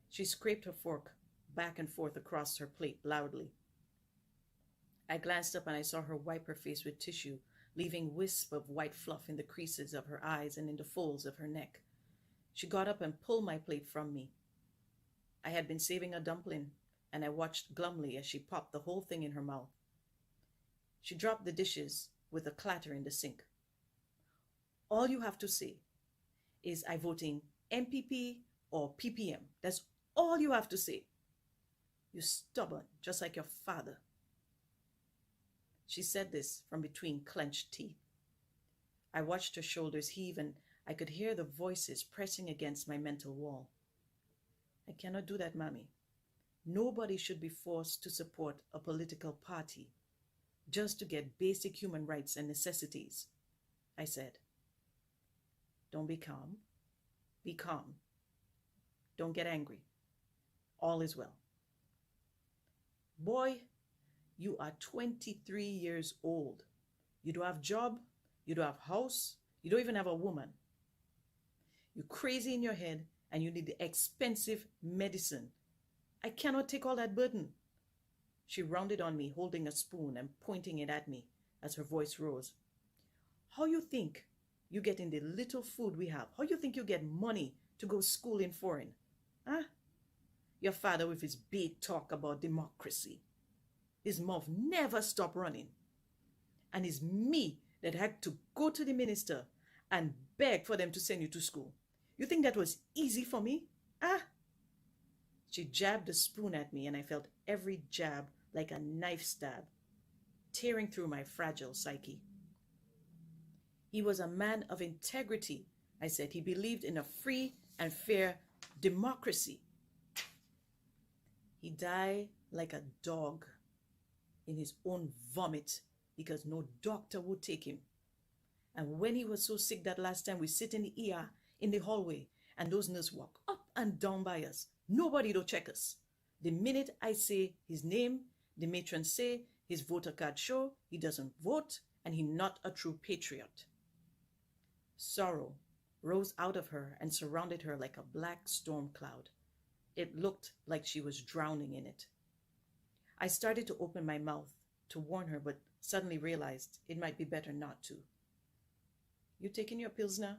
[SPEAKER 2] She scraped her fork back and forth across her plate loudly. I glanced up and I saw her wipe her face with tissue, leaving wisps of white fluff in the creases of her eyes and in the folds of her neck. She got up and pulled my plate from me. I had been saving a dumpling, and I watched glumly as she popped the whole thing in her mouth. She dropped the dishes with a clatter in the sink. "All you have to say is I voting MPP or PPM. That's all you have to say. You're stubborn, just like your father." She said this from between clenched teeth. I watched her shoulders heave and I could hear the voices pressing against my mental wall. "I cannot do that, Mommy. Nobody should be forced to support a political party just to get basic human rights and necessities," I said. "Don't be calm. Be calm. Don't get angry. All is well. Boy, you are 23 years old. You don't have job. You don't have house. You don't even have a woman. You're crazy in your head and you need the expensive medicine. I cannot take all that burden." She rounded on me, holding a spoon and pointing it at me as her voice rose. "How you think you get in the little food we have? How you think you get money to go school in foreign? Huh? Your father with his big talk about democracy. His mouth never stopped running. And it's me that had to go to the minister and beg for them to send you to school. You think that was easy for me? Huh?" She jabbed the spoon at me and I felt every jab like a knife stab, tearing through my fragile psyche. "He was a man of integrity," I said. "He believed in a free and fair democracy." He died like a dog in his own vomit because no doctor would take him. And when he was so sick that last time, we sit in the ER in the hallway and those nurses walk up and down by us. Nobody to check us. The minute I say his name, the matron say his voter card show he doesn't vote and he not a true patriot. Sorrow rose out of her and surrounded her like a black storm cloud. It looked like she was drowning in it. I started to open my mouth to warn her, but suddenly realized it might be better not to. You taking your pills now?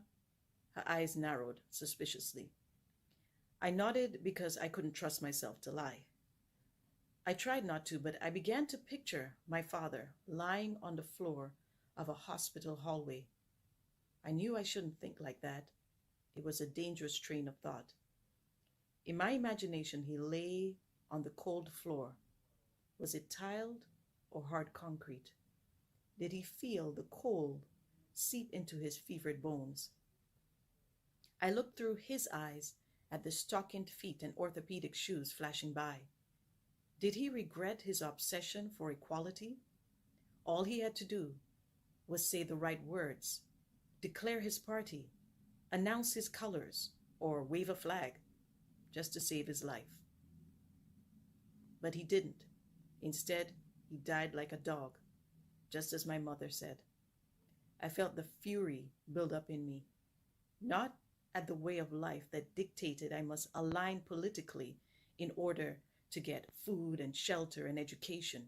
[SPEAKER 2] Her eyes narrowed suspiciously. I nodded because I couldn't trust myself to lie. I tried not to, but I began to picture my father lying on the floor of a hospital hallway. I knew I shouldn't think like that. It was a dangerous train of thought. In my imagination, he lay on the cold floor. Was it tiled or hard concrete? Did he feel the cold seep into his fevered bones? I looked through his eyes at the stockinged feet and orthopedic shoes flashing by. Did he regret his obsession for equality? All he had to do was say the right words, declare his party, announce his colors, or wave a flag, just to save his life. But he didn't. Instead, he died like a dog, just as my mother said. I felt the fury build up in me, not at the way of life that dictated I must align politically in order to get food and shelter and education.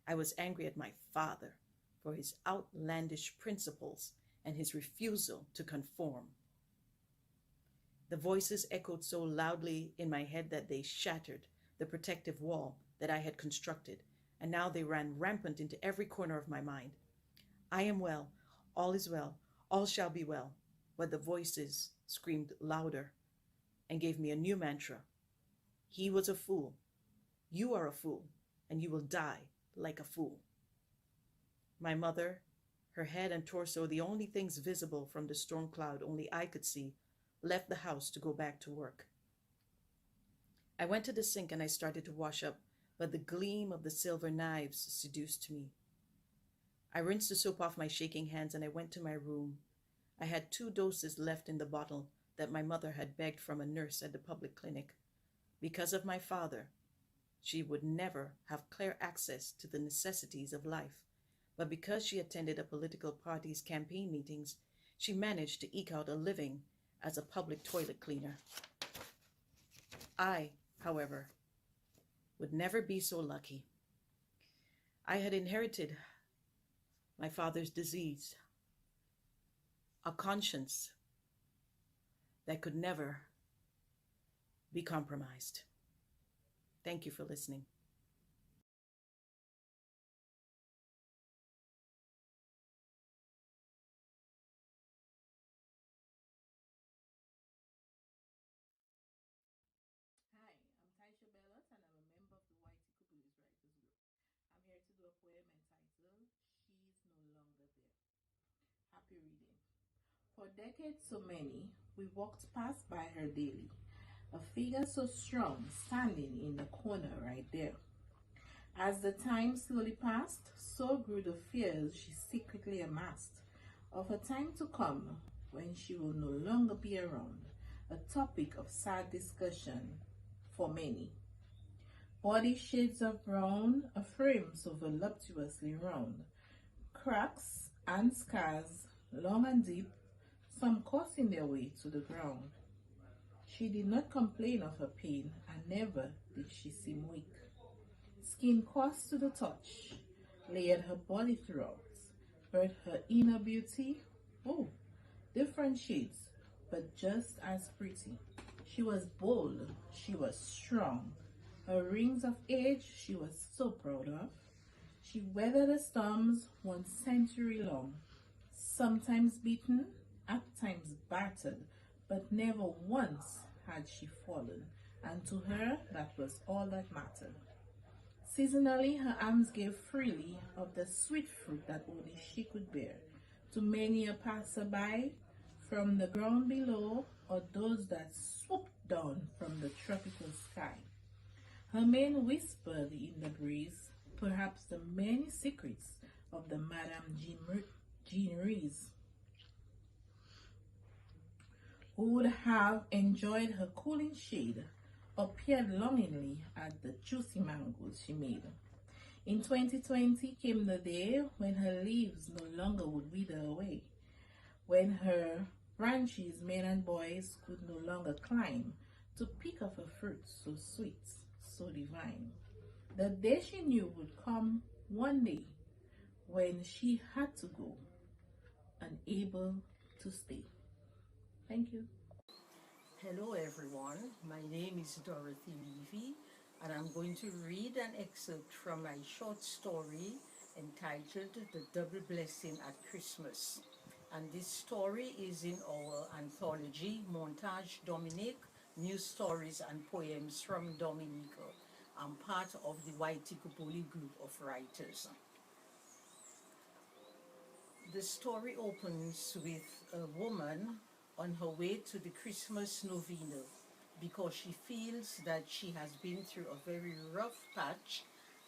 [SPEAKER 2] I was angry at my father for his outlandish principles and his refusal to conform. The voices echoed so loudly in my head that they shattered the protective wall that I had constructed, and now they ran rampant into every corner of my mind. I am well, all is well, all shall be well. But the voices screamed louder and gave me a new mantra. He was a fool. You are a fool, and you will die like a fool. My mother, her head and torso the only things visible from the storm cloud only I could see, left the house to go back to work. I went to the sink and I started to wash up, but the gleam of the silver knives seduced me. I rinsed the soap off my shaking hands and I went to my room. I had 2 doses left in the bottle that my mother had begged from a nurse at the public clinic. Because of my father, she would never have clear access to the necessities of life. But because she attended a political party's campaign meetings, she managed to eke out a living as a public toilet cleaner. I, however, would never be so lucky. I had inherited my father's disease, a conscience that could never be compromised. Thank you for listening.
[SPEAKER 9] Hi, I'm Taisha Bellot and I'm a member of the Whitey Kubulis Writers Group. I'm here to do a poem entitled She's No Longer There. Happy reading. For decades so many, we walked past by her daily, a figure so strong standing in the corner right there. As the time slowly passed, so grew the fears she secretly amassed of a time to come when she will no longer be around, a topic of sad discussion for many. Body shades of brown, a frame so voluptuously round, cracks and scars, long and deep, some coursing their way to the ground. She did not complain of her pain, and never did she seem weak. Skin coarse to the touch, layered her body throughout, but her inner beauty, oh, different shades, but just as pretty. She was bold, she was strong. Her rings of age she was so proud of. She weathered the storms 1 century long, sometimes beaten, at times battered, but never once had she fallen, and to her that was all that mattered. Seasonally, her arms gave freely of the sweet fruit that only she could bear, to many a passerby from the ground below, or those that swooped down from the tropical sky. Her mane whispered in the breeze, perhaps the many secrets of the Madame Jean Rees, who would have enjoyed her cooling shade or peered longingly at the juicy mangoes she made. In 2020 came the day when her leaves no longer would wither away, when her branches, men and boys, could no longer climb to pick of her fruit so sweet, so divine. The day she knew would come one day when she had to go, unable to stay. Thank you.
[SPEAKER 4] Hello everyone, my name is Dorothy Levy and I'm going to read an excerpt from my short story entitled The Double Blessing at Christmas. And this story is in our anthology, Montage Dominique, New Stories and Poems from Dominica. I'm part of the Waitikupoli group of writers. The story opens with a woman on her way to the Christmas novena because she feels that she has been through a very rough patch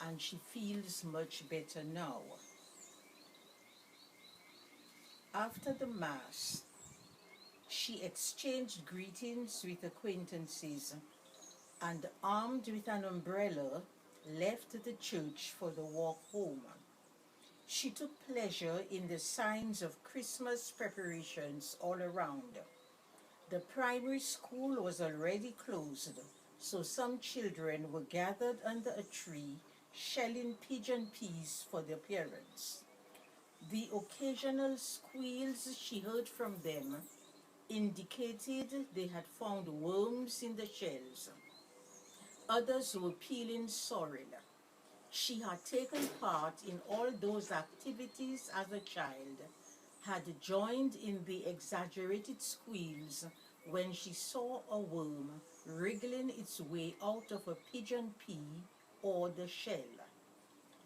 [SPEAKER 4] and she feels much better now. After the Mass, she exchanged greetings with acquaintances and, armed with an umbrella, left the church for the walk home. She took pleasure in the signs of Christmas preparations all around. The primary school was already closed, so some children were gathered under a tree, shelling pigeon peas for their parents. The occasional squeals she heard from them indicated they had found worms in the shells. Others were peeling sorrel. She had taken part in all those activities as a child, had joined in the exaggerated squeals when she saw a worm wriggling its way out of a pigeon pea or the shell.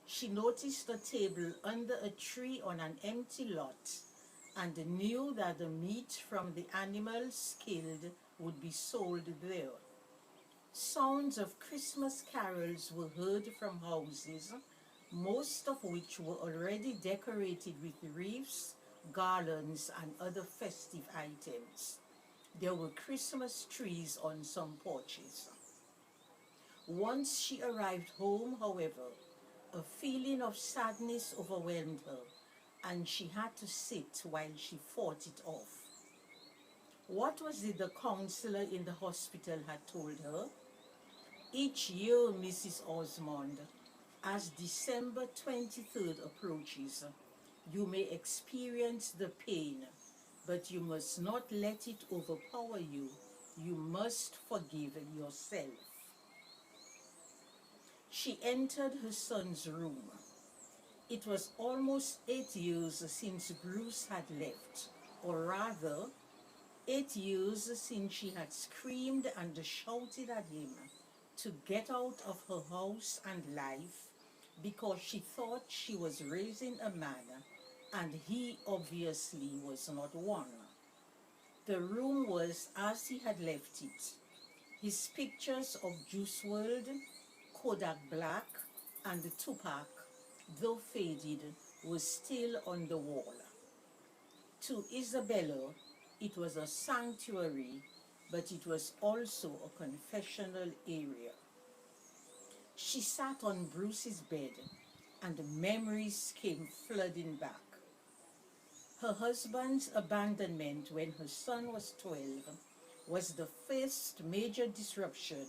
[SPEAKER 4] She noticed a table under a tree on an empty lot and knew that the meat from the animals killed would be sold there. Sounds of Christmas carols were heard from houses, most of which were already decorated with wreaths, garlands, and other festive items. There were Christmas trees on some porches. Once she arrived home, however, a feeling of sadness overwhelmed her, and she had to sit while she fought it off. What was it the counselor in the hospital had told her? Each year, Mrs. Osmond, as December 23rd approaches, you may experience the pain, but you must not let it overpower you. You must forgive yourself. She entered her son's room. It was almost 8 years since Bruce had left, or rather, 8 years since she had screamed and shouted at him to get out of her house and life because she thought she was raising a man and he obviously was not one. The room was as he had left it. His pictures of Juice WRLD, Kodak Black, and Tupac, though faded, were still on the wall. To Isabella, it was a sanctuary, but it was also a confessional area. She sat on Bruce's bed, and memories came flooding back. Her husband's abandonment when her son was 12 was the first major disruption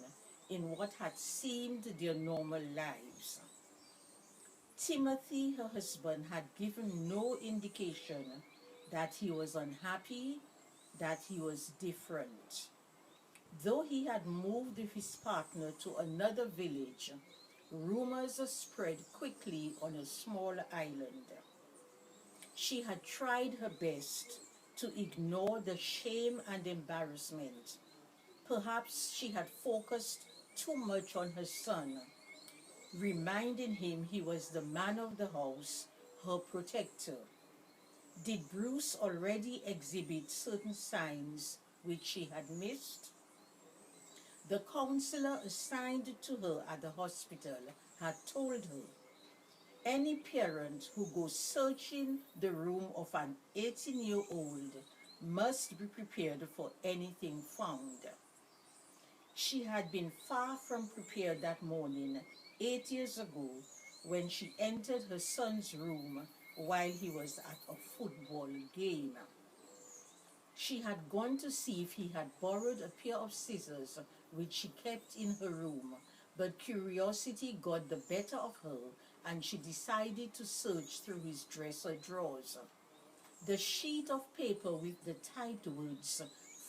[SPEAKER 4] in what had seemed their normal lives. Timothy, her husband, had given no indication that he was unhappy, that he was different. Though he had moved with his partner to another village, rumors spread quickly on a small island. She had tried her best to ignore the shame and embarrassment. Perhaps she had focused too much on her son, reminding him he was the man of the house, her protector. Did Bruce already exhibit certain signs which she had missed? The counselor assigned to her at the hospital had told her, any parent who goes searching the room of an 18-year-old must be prepared for anything found. She had been far from prepared that morning, 8 years ago, when she entered her son's room while he was at a football game. She had gone to see if he had borrowed a pair of scissors which she kept in her room, but curiosity got the better of her and she decided to search through his dresser drawers. The sheet of paper with the typed words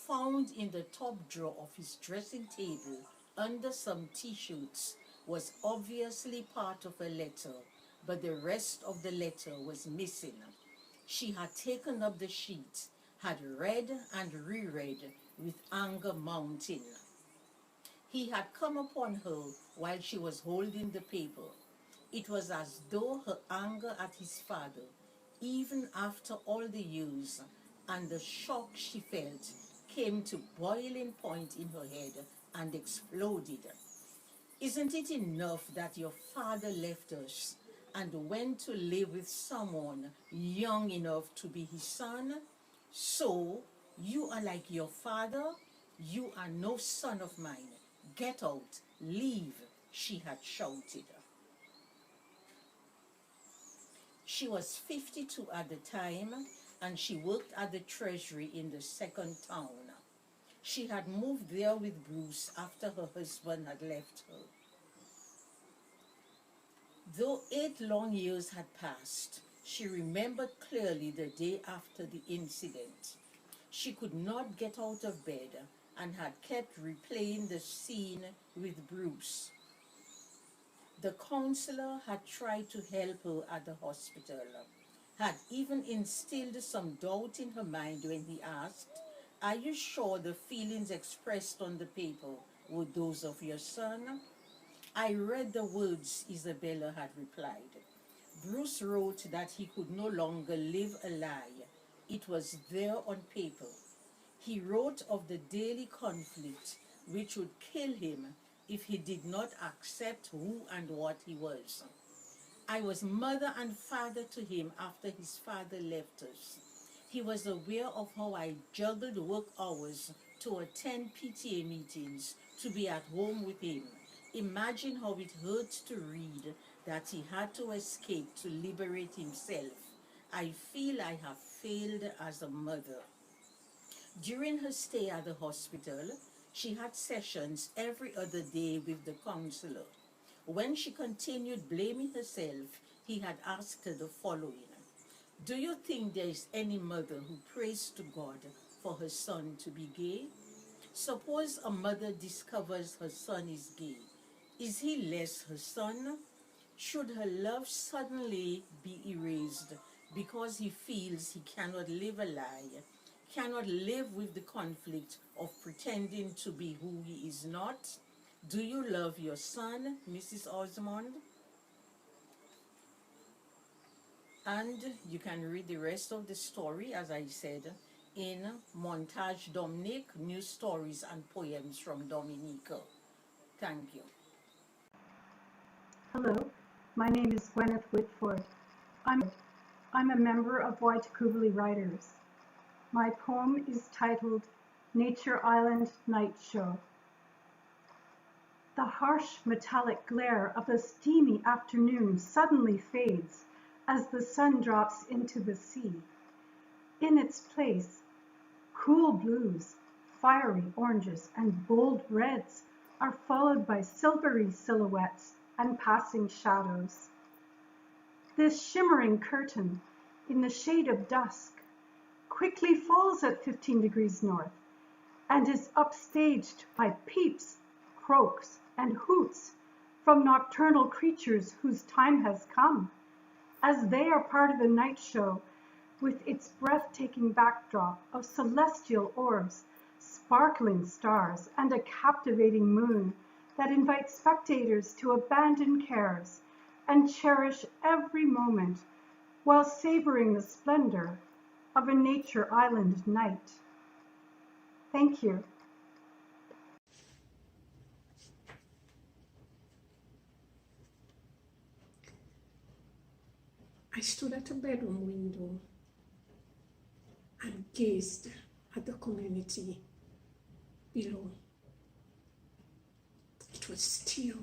[SPEAKER 4] found in the top drawer of his dressing table under some t-shirts was obviously part of a letter, but the rest of the letter was missing. She had taken up the sheet, had read and reread with anger mounting. He had come upon her while she was holding the paper. It was as though her anger at his father, even after all the years, and the shock she felt came to boiling point in her head and exploded. Isn't it enough that your father left us and went to live with someone young enough to be his son? So, you are like your father? You are no son of mine. Get out, leave, she had shouted. She was 52 at the time, and she worked at the treasury in the second town. She had moved there with Bruce after her husband had left her. Though 8 long years had passed, she remembered clearly the day after the incident. She could not get out of bed and had kept replaying the scene with Bruce. The counselor had tried to help her at the hospital, had even instilled some doubt in her mind when he asked, "Are you sure the feelings expressed on the paper were those of your son?" "I read the words," Isabella had replied. Bruce wrote that he could no longer live a lie. It was there on paper. He wrote of the daily conflict which would kill him if he did not accept who and what he was. I was mother and father to him after his father left us. He was aware of how I juggled work hours to attend PTA meetings, to be at home with him. Imagine how it hurts to read that he had to escape to liberate himself. I feel I have failed as a mother. During her stay at the hospital, she had sessions every other day with the counselor. When she continued blaming herself, he had asked her the following: "Do you think there is any mother who prays to God for her son to be gay? Suppose a mother discovers her son is gay. Is he less her son? Should her love suddenly be erased because he feels he cannot live a lie, cannot live with the conflict of pretending to be who he is not? Do you love your son, Mrs. Osmond?" And you can read the rest of the story, as I said, in Montage Dominique, New Stories and Poems from Dominica. Thank you.
[SPEAKER 10] Hello, my name is Gwyneth Whitford. I'm a member of Waitukubuli Writers. My poem is titled Nature Island Night Show. The harsh metallic glare of a steamy afternoon suddenly fades as the sun drops into the sea. In its place, cool blues, fiery oranges, and bold reds are followed by silvery silhouettes and passing shadows. This shimmering curtain, in the shade of dusk, quickly falls at 15 degrees north and is upstaged by peeps, croaks, and hoots from nocturnal creatures whose time has come, as they are part of the night show with its breathtaking backdrop of celestial orbs, sparkling stars, and a captivating moon that invites spectators to abandon cares and cherish every moment while savoring the splendor of a nature island night. Thank you.
[SPEAKER 11] I stood at a bedroom window and gazed at the community below. It was still,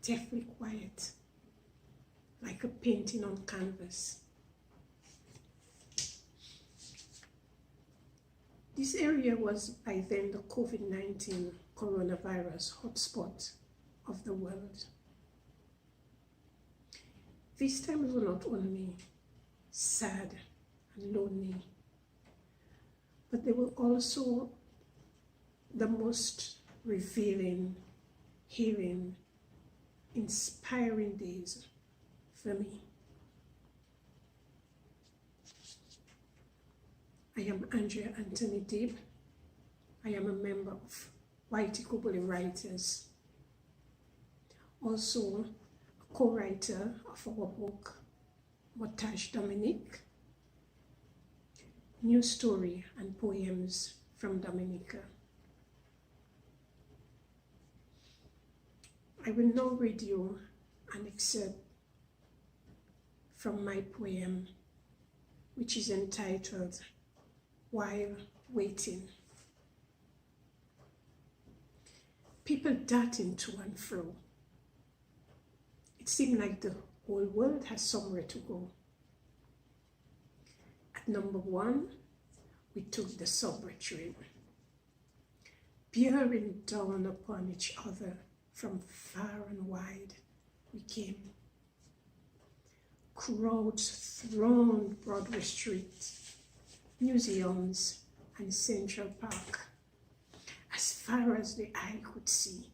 [SPEAKER 11] deathly quiet, like a painting on canvas. This area was by then the COVID-19 coronavirus hotspot of the world. These times were not only sad and lonely, but they were also the most revealing, healing, inspiring days for me. I am Andrea Anthony Deeb. I am a member of White Kubuli Writers, also a co-writer of our book, Motage Dominique, New Story and Poems from Dominica. I will now read you an excerpt from my poem, which is entitled While Waiting. People darting to and fro. It seemed like the whole world has somewhere to go. At number 1, we took the subway train, bearing down upon each other from far and wide. We came. Crowds thronged Broadway Street, museums, and Central Park. As far as the eye could see,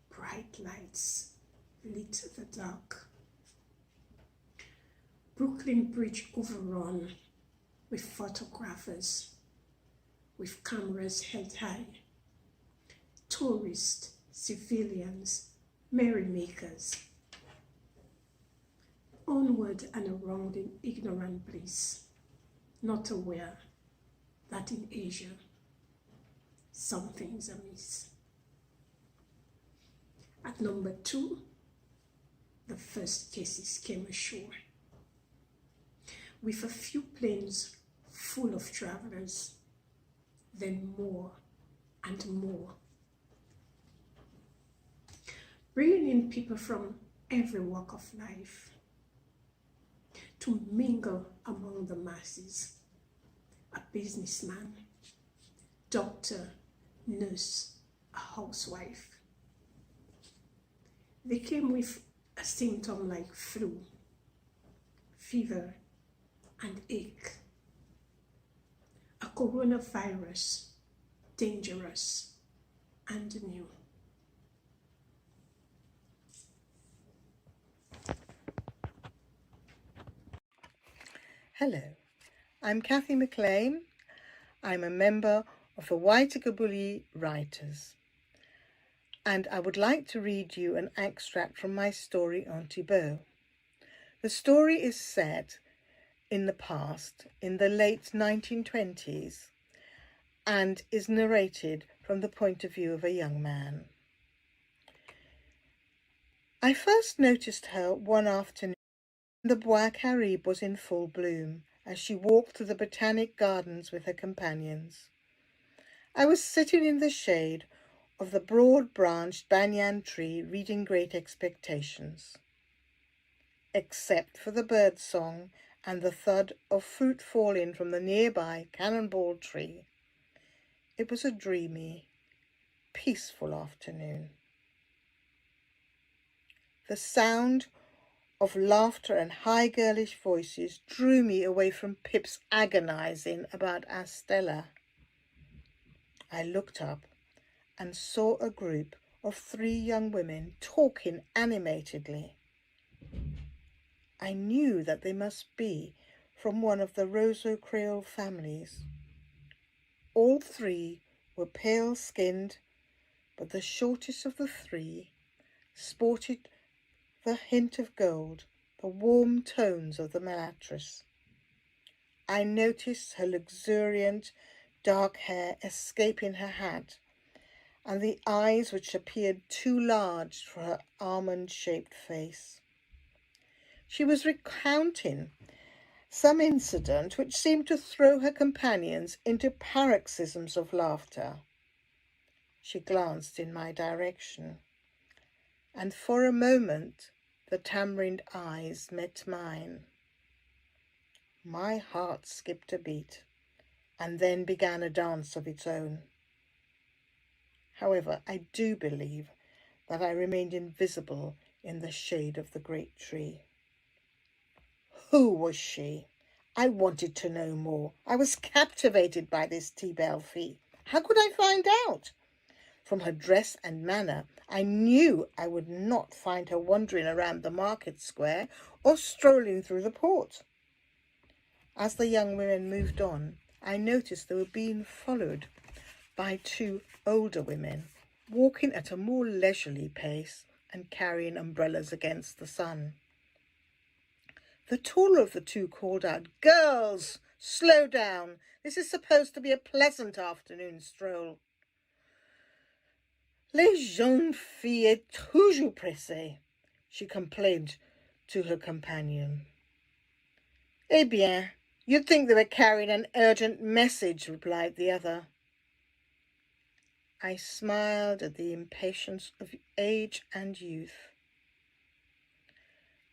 [SPEAKER 11] bright lights lit the dark. Brooklyn Bridge overrun with photographers, with cameras held high. Tourists, civilians, merrymakers. Onward and around in ignorant bliss, not aware that in Asia, something's amiss. At number 2, the first cases came ashore, with a few planes full of travelers, then more and more, bringing in people from every walk of life to mingle among the masses. A businessman, doctor, nurse, a housewife. They came with a symptom like flu, fever, and ache. A coronavirus, dangerous and new.
[SPEAKER 6] Hello, I'm Kathy McLean. I'm a member of the Waitakabuli Writers, and I would like to read you an extract from my story Auntie Bo. The story is set in the past, in the late 1920s, and is narrated from the point of view of a young man. I first noticed her one afternoon. The Bois Carib was in full bloom as she walked through the botanic gardens with her companions. I was sitting in the shade of the broad-branched banyan tree reading Great Expectations. Except for the bird song and the thud of fruit falling from the nearby cannonball tree, it was a dreamy, peaceful afternoon. The sound of laughter and high girlish voices drew me away from Pip's agonizing about Astella. I looked up and saw a group of 3 young women talking animatedly. I knew that they must be from one of the Roseau Creole families. All 3 were pale-skinned, but the shortest of the 3 sported the hint of gold, the warm tones of the mulatress. I noticed her luxuriant dark hair escaping her hat, and the eyes which appeared too large for her almond-shaped face. She was recounting some incident which seemed to throw her companions into paroxysms of laughter. She glanced in my direction, and for a moment the tamarind eyes met mine. My heart skipped a beat and then began a dance of its own. However, I do believe that I remained invisible in the shade of the great tree. Who was she? I wanted to know more. I was captivated by this T-Belle fee. How could I find out? From her dress and manner, I knew I would not find her wandering around the market square or strolling through the port. As the young women moved on, I noticed they were being followed by two older women, walking at a more leisurely pace and carrying umbrellas against the sun. The taller of the two called out, "Girls, slow down. This is supposed to be a pleasant afternoon stroll." "Les jeunes filles est toujours pressées," she complained to her companion. "Eh bien, you'd think they were carrying an urgent message," replied the other. I smiled at the impatience of age and youth.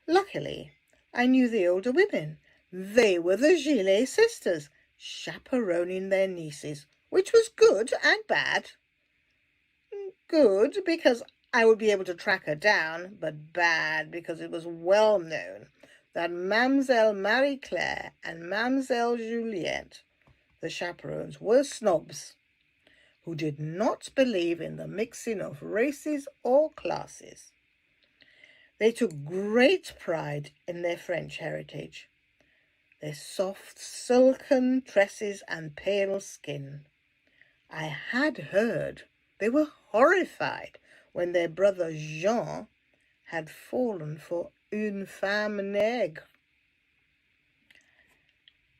[SPEAKER 6] Luckily, I knew the older women. They were the Gillet sisters, chaperoning their nieces, which was good and bad. Good because I would be able to track her down, but bad because it was well known that Mademoiselle Marie-Claire and Mademoiselle Juliette, the chaperones, were snobs who did not believe in the mixing of races or classes. They took great pride in their French heritage, their soft silken tresses and pale skin. I had heard they were horrified when their brother Jean had fallen for une femme nègre.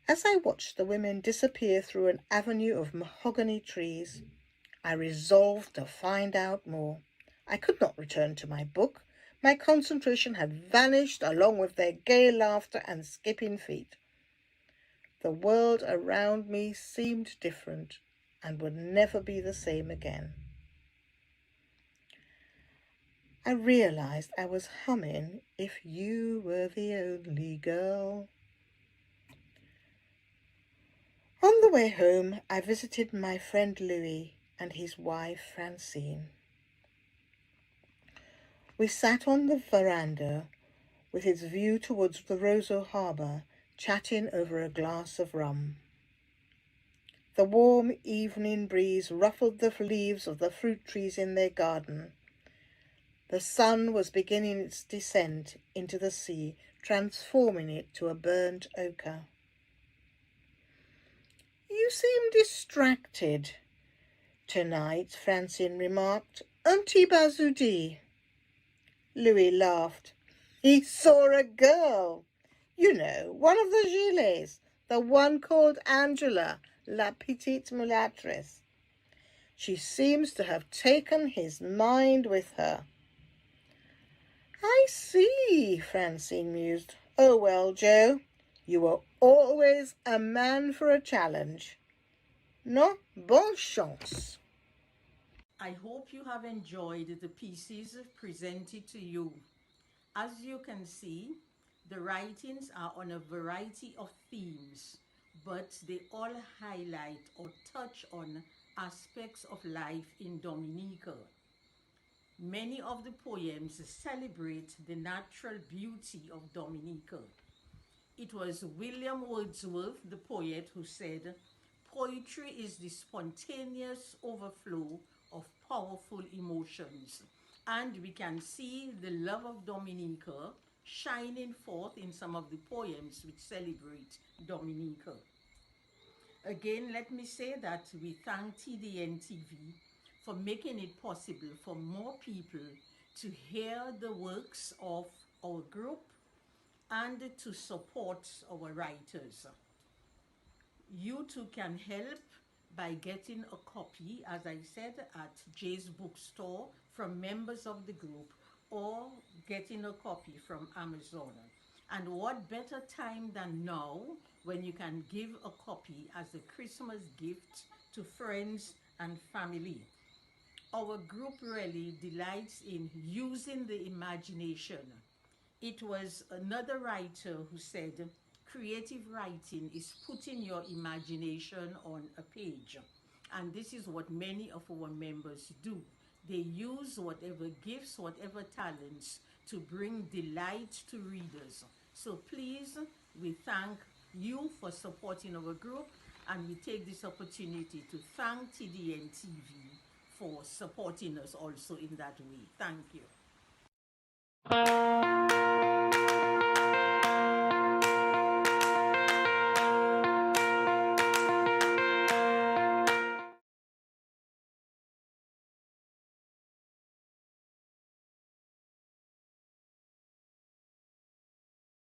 [SPEAKER 6] As I watched the women disappear through an avenue of mahogany trees, I resolved to find out more. I could not return to my book. My concentration had vanished along with their gay laughter and skipping feet. The world around me seemed different and would never be the same again. I realized I was humming "If You Were the Only Girl." On the way home, I visited my friend Louis and his wife Francine. We sat on the veranda with its view towards the Roseau harbour, chatting over a glass of rum. The warm evening breeze ruffled the leaves of the fruit trees in their garden. The sun was beginning its descent into the sea, transforming it to a burnt ochre. "You seem distracted tonight," Francine remarked. "Un petit bazoudi." Louis laughed. "He saw a girl. You know, one of the Gilets, the one called Angela, la petite mulâtresse. She seems to have taken his mind with her." "I see," Francine mused. "Oh well, Joe, you were always a man for a challenge. No, bonne chance."
[SPEAKER 4] I hope you have enjoyed the pieces presented to you. As you can see, the writings are on a variety of themes, but they all highlight or touch on aspects of life in Dominica. Many of the poems celebrate the natural beauty of Dominica. It was William Wordsworth, the poet, who said, "Poetry is the spontaneous overflow of powerful emotions." And we can see the love of Dominica shining forth in some of the poems which celebrate Dominica. Again, let me say that we thank TDN TV for making it possible for more people to hear the works of our group and to support our writers. You too can help by getting a copy, as I said, at Jay's bookstore from members of the group, or getting a copy from Amazon. And what better time than now when you can give a copy as a Christmas gift to friends and family. Our group really delights in using the imagination. It was another writer who said, creative writing is putting your imagination on a page. And this is what many of our members do. They use whatever gifts, whatever talents to bring delight to readers. So please, we thank you for supporting our group, and we take this opportunity to thank TDN TV for supporting us also in that way. Thank you.